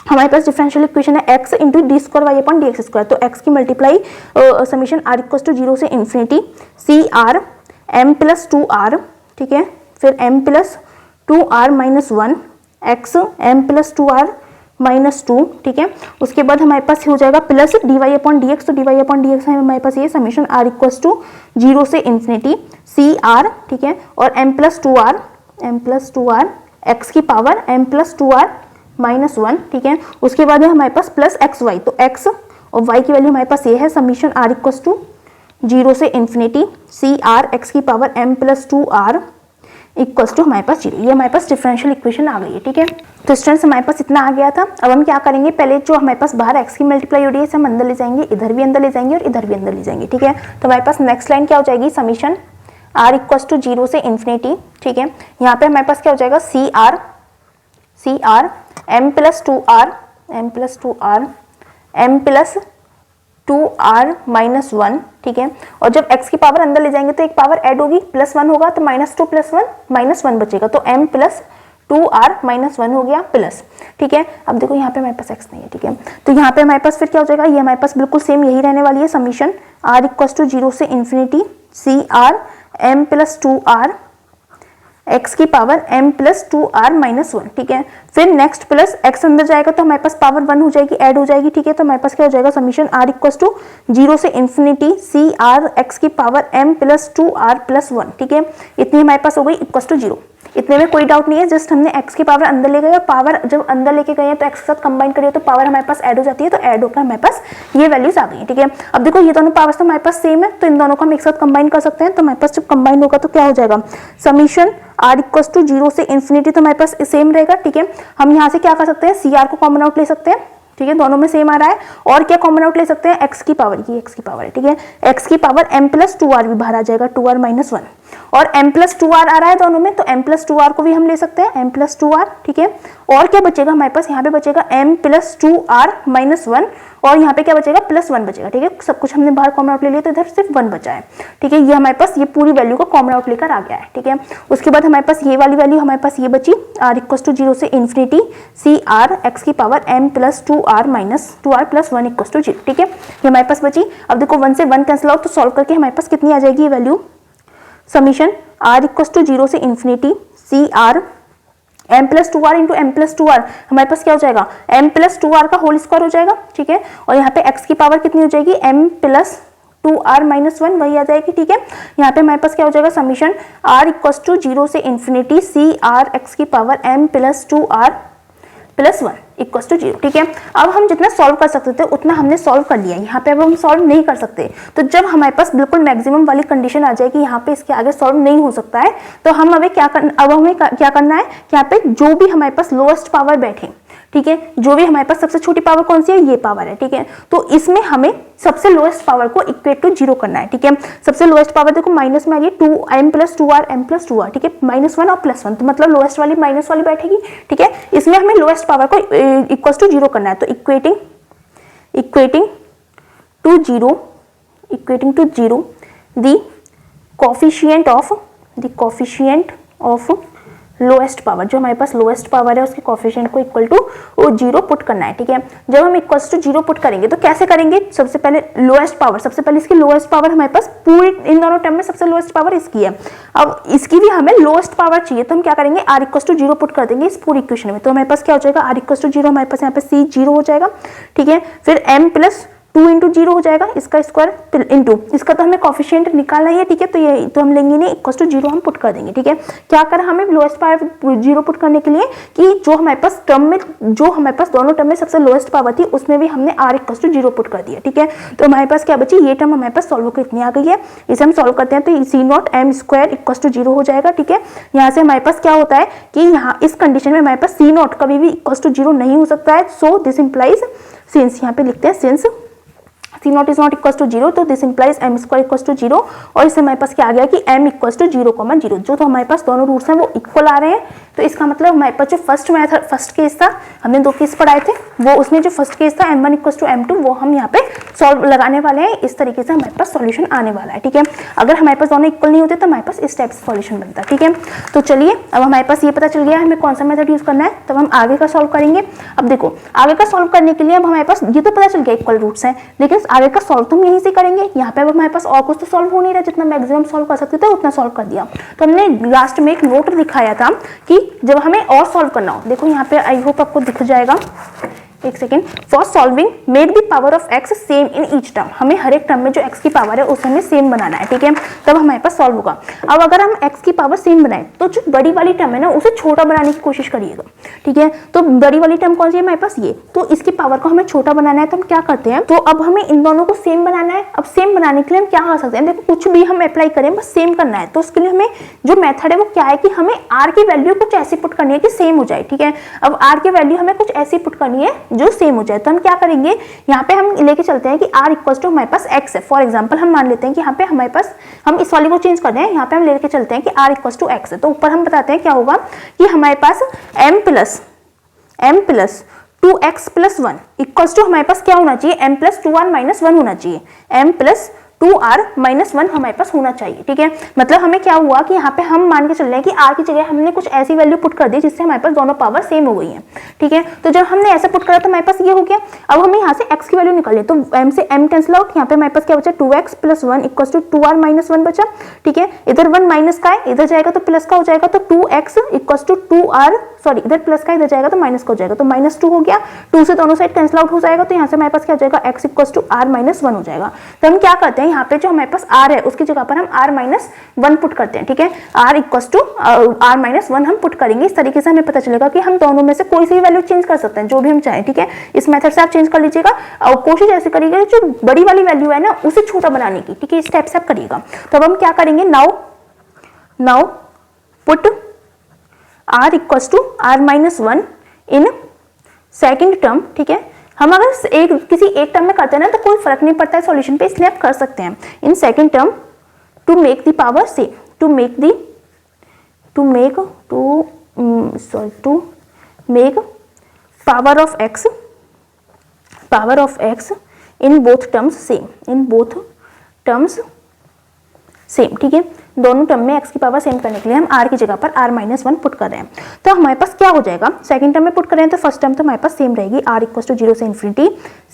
हमारे पास डिफरेंशियल इक्वेशन है x into D square Y upon D X square, तो x की multiply summation r equals to 0 से infinity C R m plus 2r, ठीक है, फिर m plus 2r minus 1 x m plus 2r minus 2, ठीक है। उसके बाद हमारे पास हो जाएगा plus D Y upon D X, तो D Y upon D X है हमारे पास ये समीशन r इक्वल्स टू 0 से इन्फिनिटी सी आर, ठीक है, और m प्लस 2r x की power m plus 2r minus 1, ठीक है। उसके बाद है हमारे पास प्लस एक्स वाई, तो x और y की वैल्यू हमारे पास ये है समीशन r इक्वल्स टू 0 से इन्फिनिटी सी आर एक्स की power m plus 2r equals to हमारे पास 0। ये हमारे पास डिफरेंशियल इक्वेशन आ गई है, ठीक है। तो स्टूडेंट्स हमारे पास इतना आ गया था। अब हम क्या करेंगे, पहले जो हमारे पास बाहर x की मल्टीप्लाई हो रही है इसे हम अंदर ले जाएंगे, इधर भी अंदर ले जाएंगे और इधर भी अंदर ले जाएंगे, ठीक है। तो हमारे पास नेक्स्ट लाइन क्या हो जाएगी, समीशन r इक्वल्स टू 0 से इन्फिनिटी, ठीक है। यहाँ पे हमारे पास क्या हो जाएगा, C R m plus 2r m plus 2r minus 1, ठीक है। और जब x की पावर अंदर ले जाएंगे तो एक पावर ऐड होगी, प्लस 1 होगा, तो माइनस 2 प्लस 1 माइनस 1 बचेगा, तो m प्लस 2r माइनस 1 हो गया प्लस, ठीक है। अब देखो यहाँ पे हमारे पास x नहीं है, ठीक है, तो यहाँ पे हमारे पास फिर क्या हो जाएगा, ये हमारे पास बिल्कुल सेम यही रहने वाली है, समीशन r इक्वल्स टू 0 से infinity C R m plus 2r x की power m plus 2r minus 1, ठीक है। फिर नेक्स्ट प्लस x अंदर जाएगा तो हमारे पास पावर 1 हो जाएगी, ऐड हो जाएगी, ठीक है। तो हमारे पास क्या हो जाएगा, समीशन r इक्वल टू 0 से इन्फिनिटी सी आर एक्स की power m plus 2r plus 1, ठीक है। इतनी हमारे पास हो गई इक्वल टू 0। इतने में कोई डाउट नहीं है, जस्ट हमने x की पावर अंदर ले गए, और पावर जब अंदर लेके गए हैं तो x के साथ कंबाइन करिए तो पावर हमारे पास ऐड हो जाती है, तो ऐड होकर हमारे पास ये वैल्यूज आ गई है, ठीक है। अब देखो ये दोनों पावर्स तो हमारे पास सेम है, तो इन दोनों को हम एक साथ कंबाइन कर सकते हैं। तो हमारे पास जब कंबाइन होगा तो क्या हो जाएगा, समीशन r इक्वल टू 0 से इन्फिनिटी, तो हमारे पास सेम रहेगा, ठीक है। हम यहाँ से क्या कर सकते हैं, सी आर को कॉमन आउट ले सकते हैं, ठीक है, दोनों में सेम आ रहा है। और क्या कॉमन आउट ले सकते हैं, x की पावर, ये x की पावर है, ठीक है। x की पावर m प्लस 2r भी बाहर आ जाएगा, 2r माइनस 1, और m प्लस 2r आ रहा है दोनों में, तो m प्लस 2r को भी हम ले सकते हैं, m प्लस 2r, ठीक है। और क्या बचेगा हमारे पास, यहाँ पे बचेगा m प्लस 2r माइनस 1, और यहाँ पे क्या बचेगा, प्लस 1 बचेगा, ठीक है। सब कुछ हमने बाहर कॉमन आउट ले लिया तो इधर सिर्फ 1 बचा है, ठीक है। ये हमारे पास ये पूरी वैल्यू को कॉमन आउट लेकर आ गया है, ठीक है। उसके बाद हमारे पास ये वाली वैल्यू हमारे पास ये बची, r इक्वल टू 0 से इन्फिनिटी सी आर एक्स की power m plus 2r minus 2r plus 1 equal to 0, ठीक है। ये हमारे पास बची। अब देखो 1 से 1 कैंसिल आउट, तो सॉल्व करके हमारे पास कितनी आ जाएगी ये value, summation r equal to 0 से infinity C R m plus 2r into M plus 2r, हमारे पास क्या हो जाएगा, m प्लस 2r का होल स्क्वायर हो जाएगा, ठीक है। और यहाँ पे x की पावर कितनी हो जाएगी, m प्लस 2r माइनस 1 वही आ जाएगी, ठीक है। यहाँ पे हमारे पास क्या हो जाएगा, समीशन r इक्वल टू 0 से इन्फिनिटी सी आर एक्स की power m plus 2r plus 1 equal to 0, ठीक है। अब हम जितना सॉल्व कर सकते थे उतना हमने सॉल्व कर लिया, यहाँ पे अब हम सॉल्व नहीं कर सकते। तो जब हमारे पास बिल्कुल मैक्सिमम वाली कंडीशन आ जाएगी, यहाँ पे इसके आगे सॉल्व नहीं हो सकता है, तो हम हमें क्या करना है, यहाँ पे जो भी हमारे पास लोएस्ट पावर बैठे, ठीक है, जो भी हमारे पास सबसे छोटी पावर कौन सी है, ये पावर है, ठीक है। तो इसमें हमें सबसे लोएस्ट पावर को इक्वेट टू 0 करना है, ठीक है। सबसे लोएस्ट पावर देखो माइनस में आ रही है, 2m plus 2r m plus 2r, ठीक है, -1 और +1, तो मतलब लोएस्ट वाली माइनस वाली बैठेगी, ठीक है। इसमें हमें लोएस्ट पावर को इक्वल टू 0 करना है, तो equating to 0 the coefficient of lowest power, जो हमारे पास लोएस्ट पावर है उसके कोफिशिएंट को इक्वल टू 0 पुट करना है, ठीक है। जब हम इक्वल टू 0 पुट करेंगे तो कैसे करेंगे, सबसे पहले लोएस्ट पावर, सबसे पहले इसकी लोएस्ट पावर हमारे पास पूरी इन दोनों टर्म में सबसे लोएस्ट पावर इसकी है। अब इसकी भी हमें लोएस्ट पावर चाहिए, तो हम क्या करेंगे, r इक्वल टू 0 पुट कर देंगे इस पूरी इक्वेशन में। तो हमारे पास क्या हो जाएगा, r इक्वल टू 0, हमारे पास यहाँ पे c 0 हो जाएगा, ठीक है। फिर m प्लस 2 इंटू 0 हो जाएगा, इसका स्क्वायर इंटू इसका, तो हमें कोफिशिएंट निकालना ही है, ठीक है। तो ये तो हम लेंगे नहीं, इक्वल टू 0 हम पुट कर देंगे, ठीक है। क्या करा हमें लोएस्ट पावर 0 पुट करने के लिए, कि जो हमारे पास टर्म में, जो हमारे पास दोनों टर्म में सबसे लोएस्ट पावर थी उसमें भी हमने r इक्वल टू 0 पुट कर दिया, ठीक है। तो हमारे पास क्या बची, ये टर्म हमारे पास सॉल्व होकर इतनी आ गई है, इसे हम सॉल्व करते हैं तो c not m square equal to 0 हो जाएगा, ठीक है। यहाँ से हमारे पास क्या होता है कि यहाँ इस कंडीशन में हमारे पास c नॉट कभी भी इक्वल टू 0 नहीं हो सकता है, सो दिस इंप्लाइज, सिंस यहाँ पे लिखते हैं since c not is not equal to 0, तो this implies m square equal to 0, और इससे हमारे पास क्या आ गया कि m इक्वल टू 0,0, जो तो हमारे पास दोनों रूट्स हैं वो इक्वल आ रहे हैं। तो इसका मतलब हमारे पास जो फर्स्ट केस था, हमने 2 केस पढ़ाए थे, वो उसमें जो फर्स्ट केस था m1 इक्वल टू m2, वो हम यहाँ पे सॉल्व लगाने वाले हैं। इस तरीके से हमारे पास सॉल्यूशन आने वाला है, ठीक है। अगर हमारे पास दोनों इक्वल नहीं होते तो हमारे पास इस टाइप से सॉल्यूशन बनता है, ठीक है। तो चलिए अब हमारे पास ये पता चल गया हमें कौन सा मेथड यूज करना है, तब हम आगे का सॉल्व करेंगे। अब देखो आगे का सॉल्व करने के लिए अब हमारे पास ये तो पता चल गया इक्वल रूट्स हैं, लेकिन आगे का सॉल्व तो हम यहीं से करेंगे। यहाँ पे अब हमारे पास और कुछ तो सॉल्व हो नहीं रहा, जितना मैक्सिमम सॉल्व कर सकते थे उतना सॉल्व कर दिया। तो हमने लास्ट में एक नोट दिखाया था कि जब हमें और सॉल्व करना हो, देखो यहाँ पे आई होप आपको दिख जाएगा, एक second, for solving make the power of x same in each term, हमें हर एक टर्म में जो x की पावर है उसे हमें सेम बनाना है, ठीक है, तब हमारे पास सॉल्व होगा। अब अगर हम x की पावर सेम बनाए तो जो बड़ी वाली टर्म है ना उसे छोटा बनाने की कोशिश करिएगा, ठीक है। तो बड़ी वाली टर्म कौन सी है हमारे पास, ये, तो इसकी पावर को हमें छोटा बनाना है, तो हम क्या करते हैं, तो अब हमें इन दोनों को सेम बनाना है। अब सेम बनाने के लिए हम क्या कर सकते हैं, देखो कुछ भी हम अप्लाई करें बस सेम करना है, तो उसके लिए हमें जो मेथड है वो क्या है कि हमें r की वैल्यू कुछ ऐसी पुट करनी है कि सेम हो जाए, ठीक है। अब r की वैल्यू हमें कुछ ऐसी पुट करनी है जो सेम हो जाए, तो हम क्या करेंगे, यहाँ पे हम लेके चलते हैं कि r इक्वल टू हमारे पास x है। फॉर एग्जांपल हम मान लेते हैं कि यहाँ पे हमारे पास, हम इस वाली को चेंज कर दें, यहाँ पे हम लेके चलते हैं कि r इक्वल टू x है। तो ऊपर हम बताते हैं क्या होगा कि हमारे पास m plus 2x plus 1 equal to हमारे पास क्या होना चाहिए, m प्लस 2r माइनस 1 होना चाहिए, m प्लस 2r-1 हमारे पास होना चाहिए। ठीक है, मतलब हमें क्या हुआ कि यहाँ पे हम मान के चल रहे हैं कि r की जगह हमने कुछ ऐसी वैल्यू पुट कर दी जिससे हमारे पास दोनों पावर सेम हो गई है। ठीक है, तो जब हमने ऐसा पुट करा तो हमारे पास ये हो गया। अब हमें यहाँ से x की वैल्यू निकालनी, तो m से m कैंसिल आउट, यहाँ पे हमारे पास क्या बचा 2x + 1 = 2r-1 बचा। ठीक है, इधर 1 माइनस का है, इधर जाएगा तो प्लस का हो जाएगा, तो 2x = 2r, सॉरी इधर प्लस का इधर जाएगा तो माइनस का हो जाएगा, तो -2 हो गया। 2 से दोनों साइड कैंसिल आउट हो जाएगा, तो यहाँ से हमारे पास क्या हो जाएगा x = r-1 हो जाएगा। तो हम क्या करते हैं, यहाँ पे जो हमारे पास r है उसकी जगह पर हम r-1 पुट करते हैं। ठीक है, r = r-1 हम पुट करेंगे। इस तरीके से हमें पता चलेगा कि हम दोनों में से कोई सी वैल्यू चेंज कर सकते हैं, जो भी हम चाहें। ठीक है, इस मेथड से आप चेंज कर लीजिएगा और कोशिश ऐसे करिएगा जो बड़ी वाली वैल्यू है ना उसे छोटा बनाने की। ठीक है, इस स्टेप से आप करिएगा। तो अब हम क्या करेंगे, नाउ पुट r = r-1 इन सेकंड टर्म। ठीक है, हम अगर किसी एक टर्म में करते हैं ना तो कोई फर्क नहीं पड़ता है सॉल्यूशन पे, इसलिए आप कर सकते हैं। In second term to make the power same, to make power of x in both terms same. ठीक है, दोनों टर्म में x की पावर सेम करने के लिए हम r की जगह पर r-1 पुट कर रहे हैं। तो हमारे पास क्या हो जाएगा, सेकंड टर्म में पुट कर रहे हैं तो फर्स्ट टर्म तो हमारे पास सेम रहेगी, r = 0 से ∞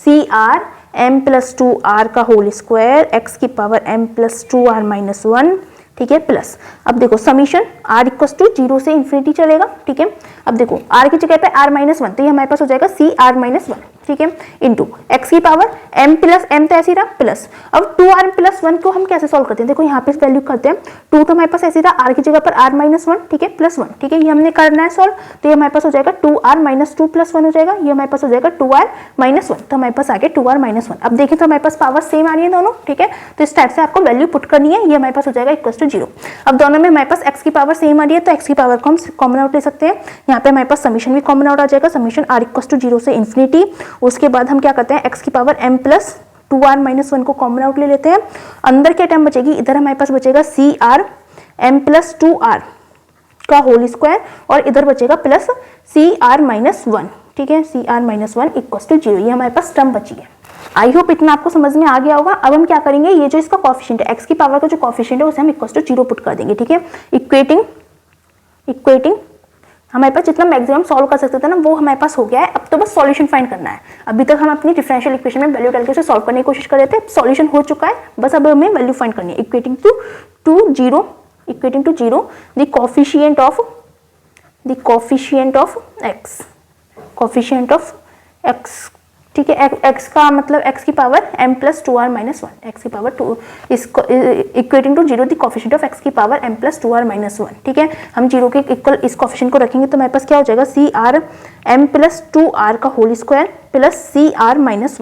CR m + 2r का होल स्क्वायर x की पावर m + 2r-1। ठीक है, प्लस अब देखो समीशन r = 0 से ∞ चलेगा। ठीक है, अब देखो r की जगह पे r-1 तो ये हमारे पास हो जाएगा CR-1। ठीक है, इंटू x की पावर m + m तो ऐसे रहा प्लस। अब 2r+1 को हम कैसे सॉल्व करते हैं, देखो यहाँ पे वैल्यू करते हैं। 2 तो हमारे पास ऐसे रहा, r की जगह पर r-1। ठीक है, +1। ठीक है, ये हमने करना है सॉल्व, तो ये हमारे पास हो जाएगा 2r-2 + 1 हो जाएगा, ये हमारे पास हो जाएगा 2r-1। तो हमारे पास आ गया 2r-1। अब देखें तो हमारे पास पावर सेम आ रही है दोनों। ठीक है, तो इस टाइप से आपको वैल्यू पुट करनी है। ये हमारे पास हो जाएगा = 0। अब दोनों में हमारे पास x की पावर सेम आ रही है तो x की पावर को हम कॉमन आउट ले सकते हैं। यहाँ पे हमारे पास समीशन भी कॉमन आउट आ जाएगा, समीशन r = 0 से ∞। उसके बाद हम क्या करते हैं, x की पावर m + 2r-1 को कॉमन आउट ले लेते हैं। अंदर क्या टर्म बचेगी, इधर हमारे पास बचेगा CR m + 2r का होल स्क्वायर और इधर बचेगा प्लस CR-1। ठीक है, CR-1 = 0। ये हमारे पास टर्म बची है। आई होप इतना आपको समझ में आ गया होगा। अब हम क्या करेंगे, ये जो इसका कॉफिशिएंट है, x की पावर का जो कॉफिशिएंट है उसे हम = 0 पुट कर देंगे। ठीक है, इक्वेटिंग हमारे पास जितना मैक्सिमम सॉल्व कर सकते थे ना वो हमारे पास हो गया है। अब तो बस सॉल्यूशन फाइंड करना है। अभी तक हम अपनी डिफरेंशियल इक्वेशन में वैल्यू डाल के उसे सॉल्व करने की कोशिश कर रहे थे, सॉल्यूशन हो चुका है, बस अब हमें वैल्यू फाइंड करनी है। Equating to zero the coefficient of x। ठीक है, x का मतलब x की पावर m + 2r-1, x की पावर 2 equating to 0 the coefficient of x की पावर m + 2r-1। ठीक है, हम 0 के इक्वल इस कोफिशिएंट को रखेंगे तो हमारे पास क्या हो जाएगा, CR m + 2r का होल स्क्वायर प्लस CR-1 =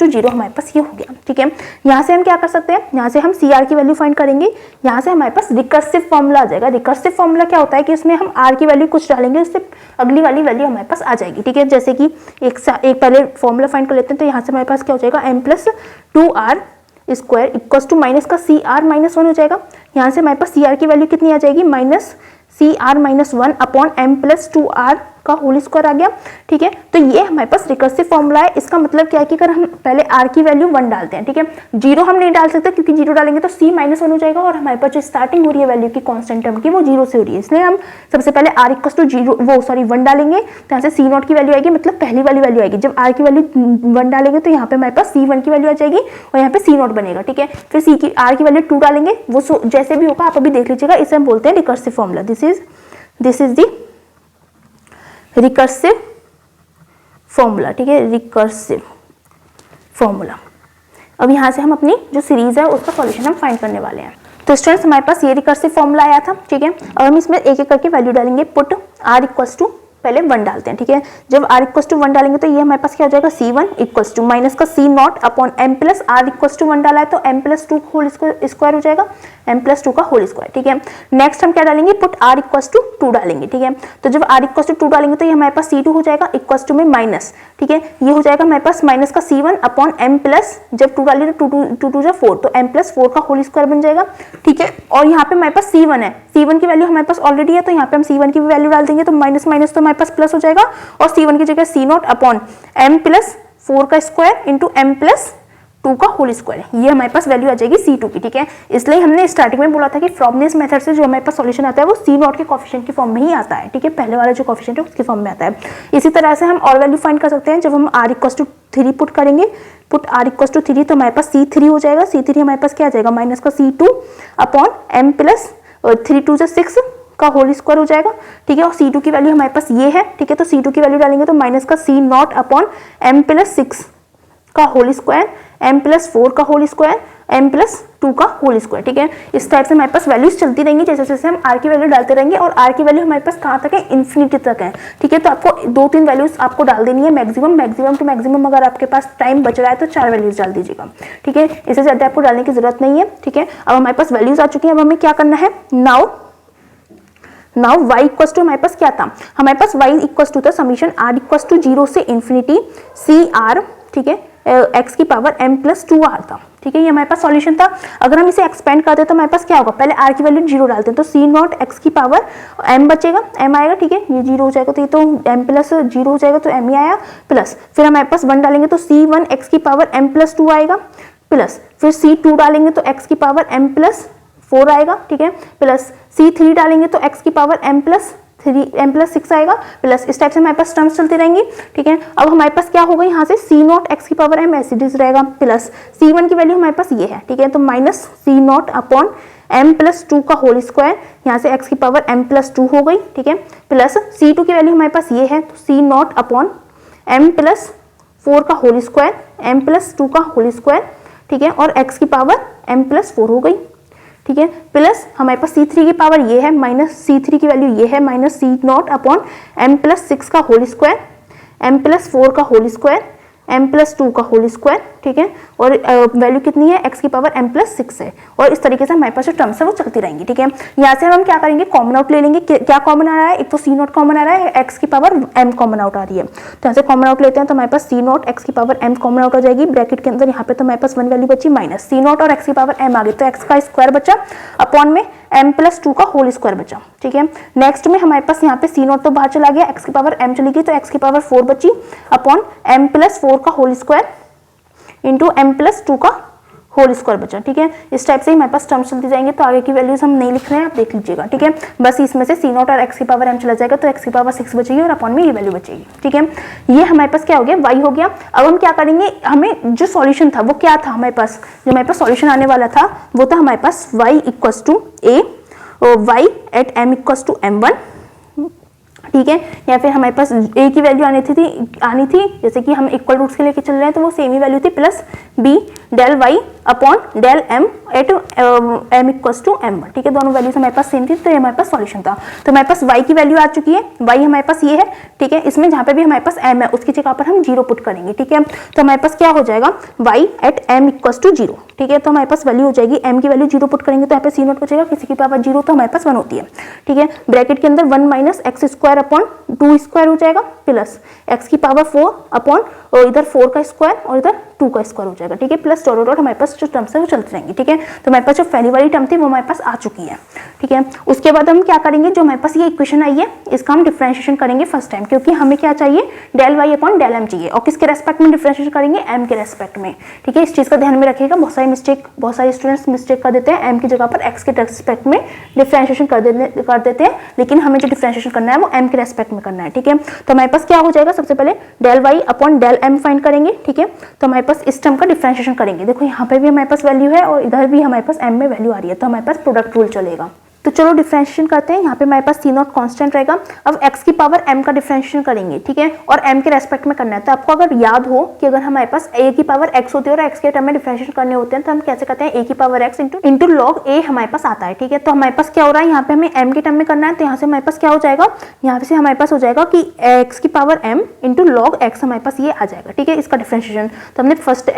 0। हमारे पास ये हो गया। ठीक है, यहाँ से हम क्या कर सकते हैं, यहाँ से हम CR की वैल्यू फाइंड करेंगे। यहाँ से हमारे पास रिकर्सिव फॉर्मूला आ जाएगा। रिकर्सिव फॉर्मूला क्या होता है कि इसमें हम R की वैल्यू कुछ डालेंगे, उससे अगली वाली वैल्यू हमारे पास आ जाएगी। ठीक है, जैसे कि एक पहले फॉर्मूला फाइंड कर लेते हैं। तो यहाँ से हमारे पास क्या हो जाएगा, m + 2r स्क्वायर = माइनस का CR-1 हो जाएगा। यहाँ से हमारे पास CR की वैल्यू कितनी आ जाएगी, -CR-1 अपॉन m + 2r का होल स्क्वायर आ गया। ठीक है, तो ये हमारे पास रिकर्सिव फॉर्मूला है। इसका मतलब क्या है कि अगर हम पहले r की वैल्यू 1 डालते हैं, ठीक है, 0 हम नहीं डाल सकते क्योंकि 0 डालेंगे तो C-1 हो जाएगा और हमारे पास जो स्टार्टिंग हो रही है वैल्यू की कांस्टेंट टर्म की वो 0 से हो रही है, इसलिए हम सबसे पहले r = 1 डालेंगे। तो यहाँ से C0 की वैल्यू आएगी, मतलब पहली वाली वैल्यू आएगी। जब r की वैल्यू 1 डालेंगे तो यहाँ पे हमारे पास C1 की वैल्यू आ जाएगी और यहाँ पे C0 बनेगा। ठीक है, फिर r की वैल्यू 2 डालेंगे, वो जैसे भी होगा आप अभी देख लीजिएगा। इसे हम बोलते हैं recursive formula. This is the recursive formula. ठीक है, रिकर्सिव फॉर्मूला। अब यहाँ से हम अपनी जो सीरीज है उसका सॉल्यूशन हम फाइंड करने वाले हैं। तो स्टूडेंट्स हमारे पास ये रिकर्सिव फॉर्मूला आया था। ठीक है, अब हम इसमें एक एक करके वैल्यू डालेंगे। पुट r = पहले 1 डालते हैं। ठीक है, जब r = 1 डालेंगे तो ये हमारे पास क्या हो जाएगा, C1 = माइनस का C0 अपॉन m + r = 1 डाला है तो m + 2 होल स्क्वायर हो जाएगा, m + 2 का होल स्क्वायर। ठीक है, नेक्स्ट हम क्या डालेंगे, पुट r = 2 डालेंगे। ठीक है, तो जब r = 2 डालेंगे तो ये हमारे पास C2 हो जाएगा, इक्वल में माइनस। ठीक है, ये हो जाएगा हमारे पास माइनस का C1 अपॉन m + जब 2 डालेंगे तो 2 = 4 तो m + 4 का होल स्क्वायर बन जाएगा। ठीक है, और यहाँ पे हमारे पास C1 है, C1 की वैल्यू हमारे पास ऑलरेडी है तो यहाँ पे हम C1 की भी वैल्यू डाल देंगे तो माइनस माइनस तो हमारे पास प्लस हो जाएगा और C1 की जगह C0 अपॉन m + 4 का स्क्वायर इंटू m + 2 का होल स्क्वायर, ये हमारे पास वैल्यू आ जाएगी C2 की, ठीक है। इसलिए हमने स्टार्टिंग में बोला था कि फ्रॉबनियस मेथड से जो हमारे पास सॉल्यूशन आता है वो C0 के कोफिशिएंट की फॉर्म में ही आता है, ठीक है, पहले वाला जो कोफिशिएंट है उसकी फॉर्म में आता है। इसी तरह से हम और वैल्यू फाइंड कर सकते हैं, जब हम r = 3 पुट करेंगे, पुट r = 3 तो हमारे पास C3 हो जाएगा, C3 हमारे पास क्या आ जाएगा माइनस का C2 अपॉन m प्लस 3 2 6 का होल स्क्वायर हो जाएगा, ठीक है। और C2 की वैल्यू हमारे पास ये है, ठीक है, तो C2 की वैल्यू डालेंगे तो माइनस का C0 अपॉन m प्लस 6 का होल स्क्वायर, m प्लस 4 का होल स्क्वायर, m प्लस 2 का होल स्क्वायर, ठीक है। इस टाइप से हमारे पास वैल्यूज चलती रहेंगी, जैसे जैसे हम r की वैल्यू डालते रहेंगे, और r की वैल्यू हमारे पास कहाँ तक है, इन्फिनिटी तक है, ठीक है। तो आपको 2-3 वैल्यूज आपको डाल देनी है मैक्सिमम टू मैक्सिमम, अगर आपके पास टाइम बच रहा है तो 4 वैल्यूज डाल दीजिएगा, ठीक है, इससे ज़्यादा आपको डालने की जरूरत नहीं है, ठीक है। अब हमारे पास वैल्यूज आ चुकी है, अब हमें क्या करना है, नाउ y इक्वल टू हमारे पास क्या था, हमारे पास y इक्वल टू था समीशन r इक्वल टू 0 से इन्फिनिटी CR, ठीक है, x की पावर m प्लस 2r था, ठीक है, ये हमारे पास सॉल्यूशन था। अगर हम इसे एक्सपेंड करते हैं तो हमारे पास क्या होगा, पहले r की वैल्यू 0 डालते हैं तो C0 x की पावर m बचेगा, m आएगा, ठीक है, ये 0 हो जाएगा तो ये तो m प्लस 0 हो जाएगा तो m ही आया, प्लस फिर हमारे पास 1 डालेंगे तो C1 x की पावर m प्लस 2 आएगा, प्लस फिर C2 डालेंगे तो x की पावर m प्लस 4 आएगा, ठीक है, प्लस C3 डालेंगे तो x की पावर m प्लस 6 आएगा, प्लस इस टाइप से हमारे पास टर्म्स चलती रहेंगी, ठीक है। अब हमारे पास क्या होगा, यहाँ से C0 x की पावर m ऐसे डिज रहेगा, प्लस C1 की वैल्यू हमारे पास ये है, ठीक है, तो minus C0 upon m plus 2 का होल स्क्वायर, यहाँ से x की पावर m प्लस 2 हो गई, ठीक है, प्लस C2 की वैल्यू हमारे पास ये है, तो C0 अपॉन m प्लस 4 का होल स्क्वायर, m प्लस 2 का होल स्क्वायर, ठीक है, और x की पावर m प्लस 4 हो गई, ठीक है, प्लस हमारे पास C3 की पावर ये है, माइनस C3 की वैल्यू ये है, minus C0 upon m plus 6 का होल स्क्वायर, m प्लस 4 का होल स्क्वायर, m प्लस 2 का होल स्क्वायर, ठीक है, और वैल्यू कितनी है, x की पावर m प्लस 6 है, और इस तरीके से हमारे पास जो टर्म्स है वो चलती रहेंगी, ठीक है। यहाँ से हम क्या करेंगे, कॉमन आउट ले लेंगे, क्या कॉमन आ रहा है, एक तो C0 कॉमन आ रहा है, x की पावर m कॉमन आउट आ रही है, तो यहाँ से कॉमन आउट लेते हैं तो हमारे पास C0 x की पावर m कॉमन आउट हो जाएगी, ब्रैकेट के अंदर यहाँ पे तो हमारे पास 1 वैल्यू बची, माइनस C0 और x की पावर m आ गई, तो x का स्क्वायर बचा अपॉन में m प्लस 2 का होल स्क्वायर बचा, ठीक है। नेक्स्ट में हमारे पास यहाँ पे C0 तो बाहर चला गया, x की पावर m चली गई, तो x की पावर 4 बची अपॉन m प्लस 4 का whole square into m plus 2 का होल स्क्वायर बचा, ठीक है। इस टाइप से ही हमारे पास टर्म्स चलती जाएंगे, तो आगे की वैल्यूज हम नहीं लिख रहे हैं, आप देख लीजिएगा, ठीक है। बस इसमें से C0 और x की पावर m चला जाएगा, तो x की पावर 6 बचेगी और अपॉन में ये वैल्यू बचेगी, ठीक है। ये हमारे पास क्या हो गया, y हो गया। अब हम क्या करेंगे, हमें जो सॉल्यूशन था वो क्या था, हमारे पास जो हमारे पास सॉल्यूशन आने वाला था वो था हमारे पास y equal to a, y at m equal to m1, ठीक है, या फिर हमारे पास a की वैल्यू आनी थी, जैसे कि हम इक्वल रूट्स के लेके चल रहे हैं तो वो सेम ही वैल्यू थी, plus b del y upon del m at m equal to m1, ठीक है, दोनों वैल्यूज हमारे पास सेम थी, तो ये हमारे पास सॉल्यूशन था। तो हमारे पास y की वैल्यू आ चुकी है, y हमारे पास ये है, ठीक है, इसमें जहाँ पे भी हमारे पास m है उसकी जगह पर हम 0 पुट करेंगे, ठीक है, तो हमारे पास क्या हो जाएगा, y at m equal to 0, ठीक है, तो हमारे पास वैल्यू हो जाएगी, m की वैल्यू 0 पुट करेंगे तो यहाँ पे C0 बचेगा, किसी की पावर 0 तो हमारे पास 1 होती है, ठीक है, ब्रैकेट के अंदर 1 minus X square upon 2 square हो जाएगा, प्लस x की पावर 4 अपॉन और इधर 4 का स्क्वायर और इधर 2 का स्क्वायर हो जाएगा, ठीक है, प्लस डॉट डॉट हमारे पास जो टर्म्स है वो चलती रहेंगी, ठीक है। तो हमारे पास जो पहली वाली टर्म थी वो हमारे पास आ चुकी है, ठीक है। उसके बाद हम क्या करेंगे, जो हमारे पास ये इक्वेशन आई है इसका हम डिफरेंशिएशन करेंगे फर्स्ट टाइम, क्योंकि हमें क्या चाहिए, del y upon del m चाहिए, और किसके रेस्पेक्ट में डिफरेंशिएशन करेंगे, m के रेस्पेक्ट में, ठीक है। इस चीज का ध्यान में रखिएगा, बहुत सारे स्टूडेंट्स मिस्टेक कर देते हैं, m की जगह पर x के रेस्पेक्ट में डिफरेंशिएशन कर देते हैं, लेकिन हमें जो डिफरेंशिएशन करना है वो m के रेस्पेक्ट में करना है, ठीक है। तो हमारे पास क्या हो जाएगा, सबसे पहले del y upon del m find करेंगे, ठीक है। तो हमारे पास इस टर्म का डिफरेंशिएशन करेंगे, देखो यहाँ पे भी हमारे पास वैल्यू है और इधर भी हमारे पास m में वैल्यू आ रही है, तो हमारे पास प्रोडक्ट रूल चलेगा। तो चलो डिफरेंशिएशन करते हैं, यहाँ पे हमारे पास C0 कांस्टेंट रहेगा, अब x की पावर m का डिफरेंशिएशन करेंगे, ठीक है, और m के रेस्पेक्ट में करना है। तो आपको अगर याद हो कि अगर हमारे पास a की पावर x होती है और x के टर्म में डिफरेंशिएशन करने होते हैं तो हम कैसे करते हैं, a की power x into log a हमारे पास आता है, ठीक है। तो हमारे पास क्या हो रहा है, यहाँ पे हमें m के टर्म में करना है, तो यहाँ से हमारे पास क्या हो जाएगा, यहाँ से हमारे पास हो जाएगा कि x की power m into log x हमारे पास ये आ जाएगा, ठीक है, इसका डिफरेंशिएशन। तो हमने फर्स्ट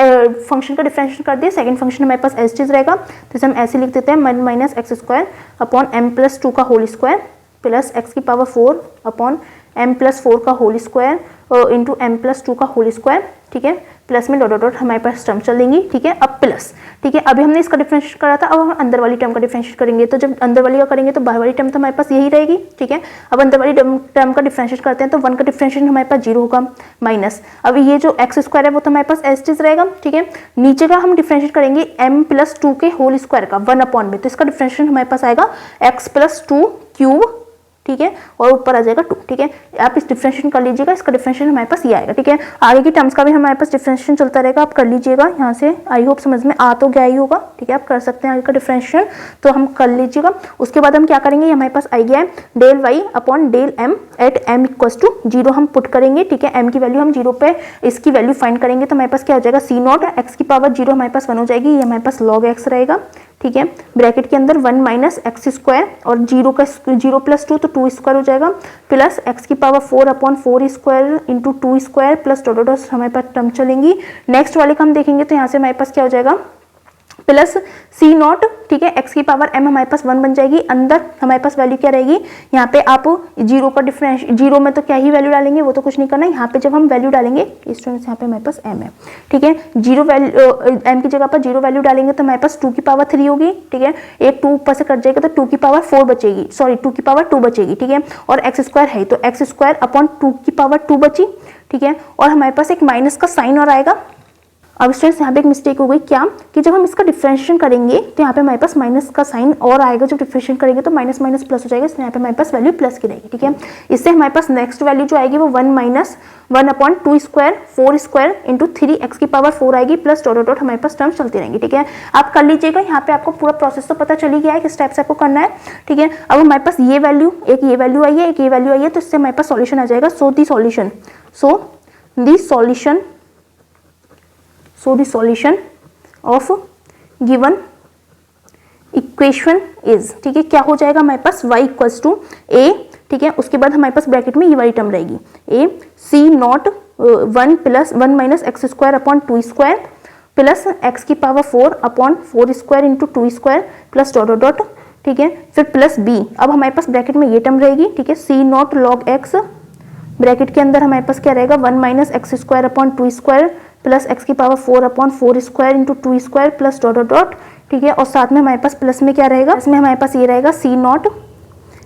फंक्शन का डिफरेंशिएशन कर दिया, सेकंड फंक्शन हमारे पास एज चीज रहेगा, तो इसे हम ऐसे लिख देते हैं 1 minus X square upon m plus 2 का होल स्क्वायर प्लस x की पावर 4 अपॉन m प्लस 4 का whole square into M plus 2 का होल स्क्वायर, ठीक है, प्लस में डॉट डॉट डॉट हमारे पास टर्म चल देंगी, ठीक है। अब प्लस, ठीक है, अभी हमने इसका डिफरेंशिएट करा था, अब हम अंदर वाली टर्म का डिफरेंशिएट करेंगे। तो जब अंदर वाली का करेंगे तो बाहर वाली टर्म तो हमारे पास यही रहेगी, ठीक है। अब अंदर वाली टर्म का डिफरेंशिएट करते हैं तो 1 का डिफरेंशिएशन हमारे पास 0 होगा, माइनस अब ये जो एक्स स्क्वायर है वो तो हमारे पास एज इट इज रहेगा, ठीक है। नीचे का हम डिफरेंशिएट करेंगे एम प्लस 2 के होल स्क्वायर का 1 अपॉन में, तो इसका डिफरेंशिएशन हमारे पास आएगा एक्स प्लस 2 क्यूब, ठीक है, और ऊपर आ जाएगा 2, ठीक है। आप इस डिफरेंशिएशन कर लीजिएगा, इसका डिफरेंशिएशन हमारे पास ये आएगा, ठीक है। आगे की टर्म्स का भी हमारे पास डिफरेंशिएशन चलता रहेगा, आप कर लीजिएगा। यहाँ से आई होप समझ में आ तो गया ही होगा, ठीक है, आप कर सकते हैं आगे का डिफरेंशिएशन, तो हम कर लीजिएगा। उसके बाद हम क्या करेंगे, ये हमारे पास आ गया है del Y upon del M at M equals to 0 हम पुट करेंगे, ठीक है। एम की वैल्यू हम 0 पे इसकी वैल्यू फाइंड करेंगे तो हमारे पास क्या हो जाएगा, सी नॉट एक्स की पावर 0 हमारे पास 1 हो जाएगी, ये हमारे पास लॉग एक्स रहेगा, ठीक है। ब्रैकेट के अंदर 1 माइनस एक्स स्क्वायर और 0 प्लस 2 तो 2 स्क्वायर हो जाएगा, प्लस एक्स की power 4 upon 4 square into 2 square plus dot dot dot हमारे पास टर्म चलेंगी। नेक्स्ट वाले का हम देखेंगे तो यहाँ से हमारे पास क्या हो जाएगा, प्लस सी नॉट, ठीक है, एक्स की पावर एम हमारे पास 1 बन जाएगी। अंदर हमारे पास वैल्यू क्या रहेगी, यहाँ पे आप 0 का डिफरेंस, 0 में तो क्या ही वैल्यू डालेंगे, वो तो कुछ नहीं करना है। यहाँ पे जब हम वैल्यू डालेंगे स्टूडेंट्स, यहाँ पे हमारे पास एम है, ठीक है, 0 वैल्यू एम की जगह पर 0 वैल्यू डालेंगे तो हमारे पास 2 की पावर 3 होगी, ठीक है। एक 2 ऊपर से कट जाएगा तो 2 की पावर 4 बचेगी, सॉरी 2 की पावर 2 बचेगी, ठीक है। और एक्स स्क्वायर है तो एक्स स्क्वायर अपॉन 2 की पावर 2 बची, ठीक है। और हमारे पास एक माइनस का साइन और आएगा। अब स्टूडेंट्स यहाँ पे एक मिस्टेक हो गई, क्या कि जब हम इसका डिफरेंशिएशन करेंगे तो यहाँ पे हमारे पास माइनस का साइन और आएगा, जब डिफरेंशिएशन करेंगे तो माइनस माइनस प्लस हो जाएगा, इसलिए यहाँ पे हमारे पास वैल्यू प्लस की रहेगी, ठीक है। इससे हमारे पास नेक्स्ट वैल्यू जो आएगी वो 1 minus 1 upon 2 square 4 square into 3 X की पावर 4 आएगी, प्लस डॉट डॉट डॉट हमारे पास टर्म चलती रहेंगी, ठीक है। आप कर लीजिएगा, यहाँ पे आपको पूरा प्रोसेस तो पता चल ही गया है किस टाइप से आपको करना है, ठीक है। अब हमारे पास ये वैल्यू, एक ये वैल्यू आई है, एक ये वैल्यू आई है, तो इससे हमारे पास सॉल्यूशन आ जाएगा। सो the solution of given equation is, ठीक है, क्या हो जाएगा हमारे पास y इक्वल्स टू a, ठीक है। उसके बाद हमारे पास ब्रैकेट में ये वाली टर्म रहेगी a c naught 1 plus 1 minus X square upon 2 square plus X की power 4 upon 4 square into 2 square plus dot dot dot, ठीक है। फिर प्लस b, अब हमारे पास ब्रैकेट में ये टर्म रहेगी, ठीक है, c naught log x, bracket के अंदर हमारे पास क्या रहेगा 1 minus X square upon 2 square plus X की power 4 upon 4 square into 2 square plus dot dot dot, ठीक है। और साथ में हमारे पास प्लस में क्या रहेगा, इसमें हमारे पास ये रहेगा C naught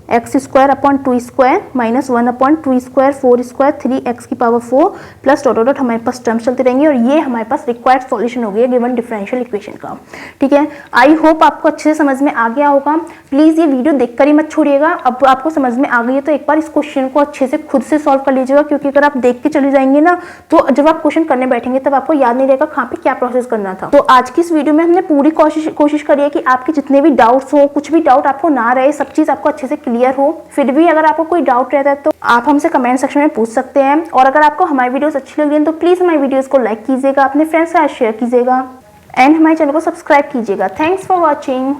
X square upon 2 square minus 1 upon 2 square 4 square 3 X की पावर 4 प्लस डॉट डॉट हमारे पास टर्म चलती रहेंगी। और ये हमारे पास रिक्वायर्ड सॉल्यूशन हो गया गिवन डिफरेंशियल इक्वेशन का, ठीक है। आई होप आपको अच्छे से समझ में आ गया होगा। प्लीज़ ये वीडियो देखकर ही मत छोड़िएगा। अब आपको समझ में आ गई है तो एक बार इस क्वेश्चन को अच्छे से खुद से सॉल्व कर लीजिएगा, क्योंकि अगर आप देख के चले जाएंगे ना तो जब आप क्वेश्चन करने बैठेंगे तब आपको याद नहीं रहेगा कहाँ पे क्या प्रोसेस करना था। तो आज की इस वीडियो में हमने पूरी कोशिश करी है कि आपके जितने भी डाउट्स हो, कुछ भी डाउट आपको ना रहे, सब चीज़ आपको अच्छे से क्लियर हो। फिर भी अगर आपको कोई डाउट रहता है तो आप हमसे कमेंट सेक्शन में पूछ सकते हैं। और अगर आपको हमारी वीडियोस अच्छी लग रही है तो प्लीज़ हमारी वीडियोस को लाइक कीजिएगा, अपने फ्रेंड्स के साथ शेयर कीजिएगा एंड हमारे चैनल को सब्सक्राइब कीजिएगा। Thanks for watching.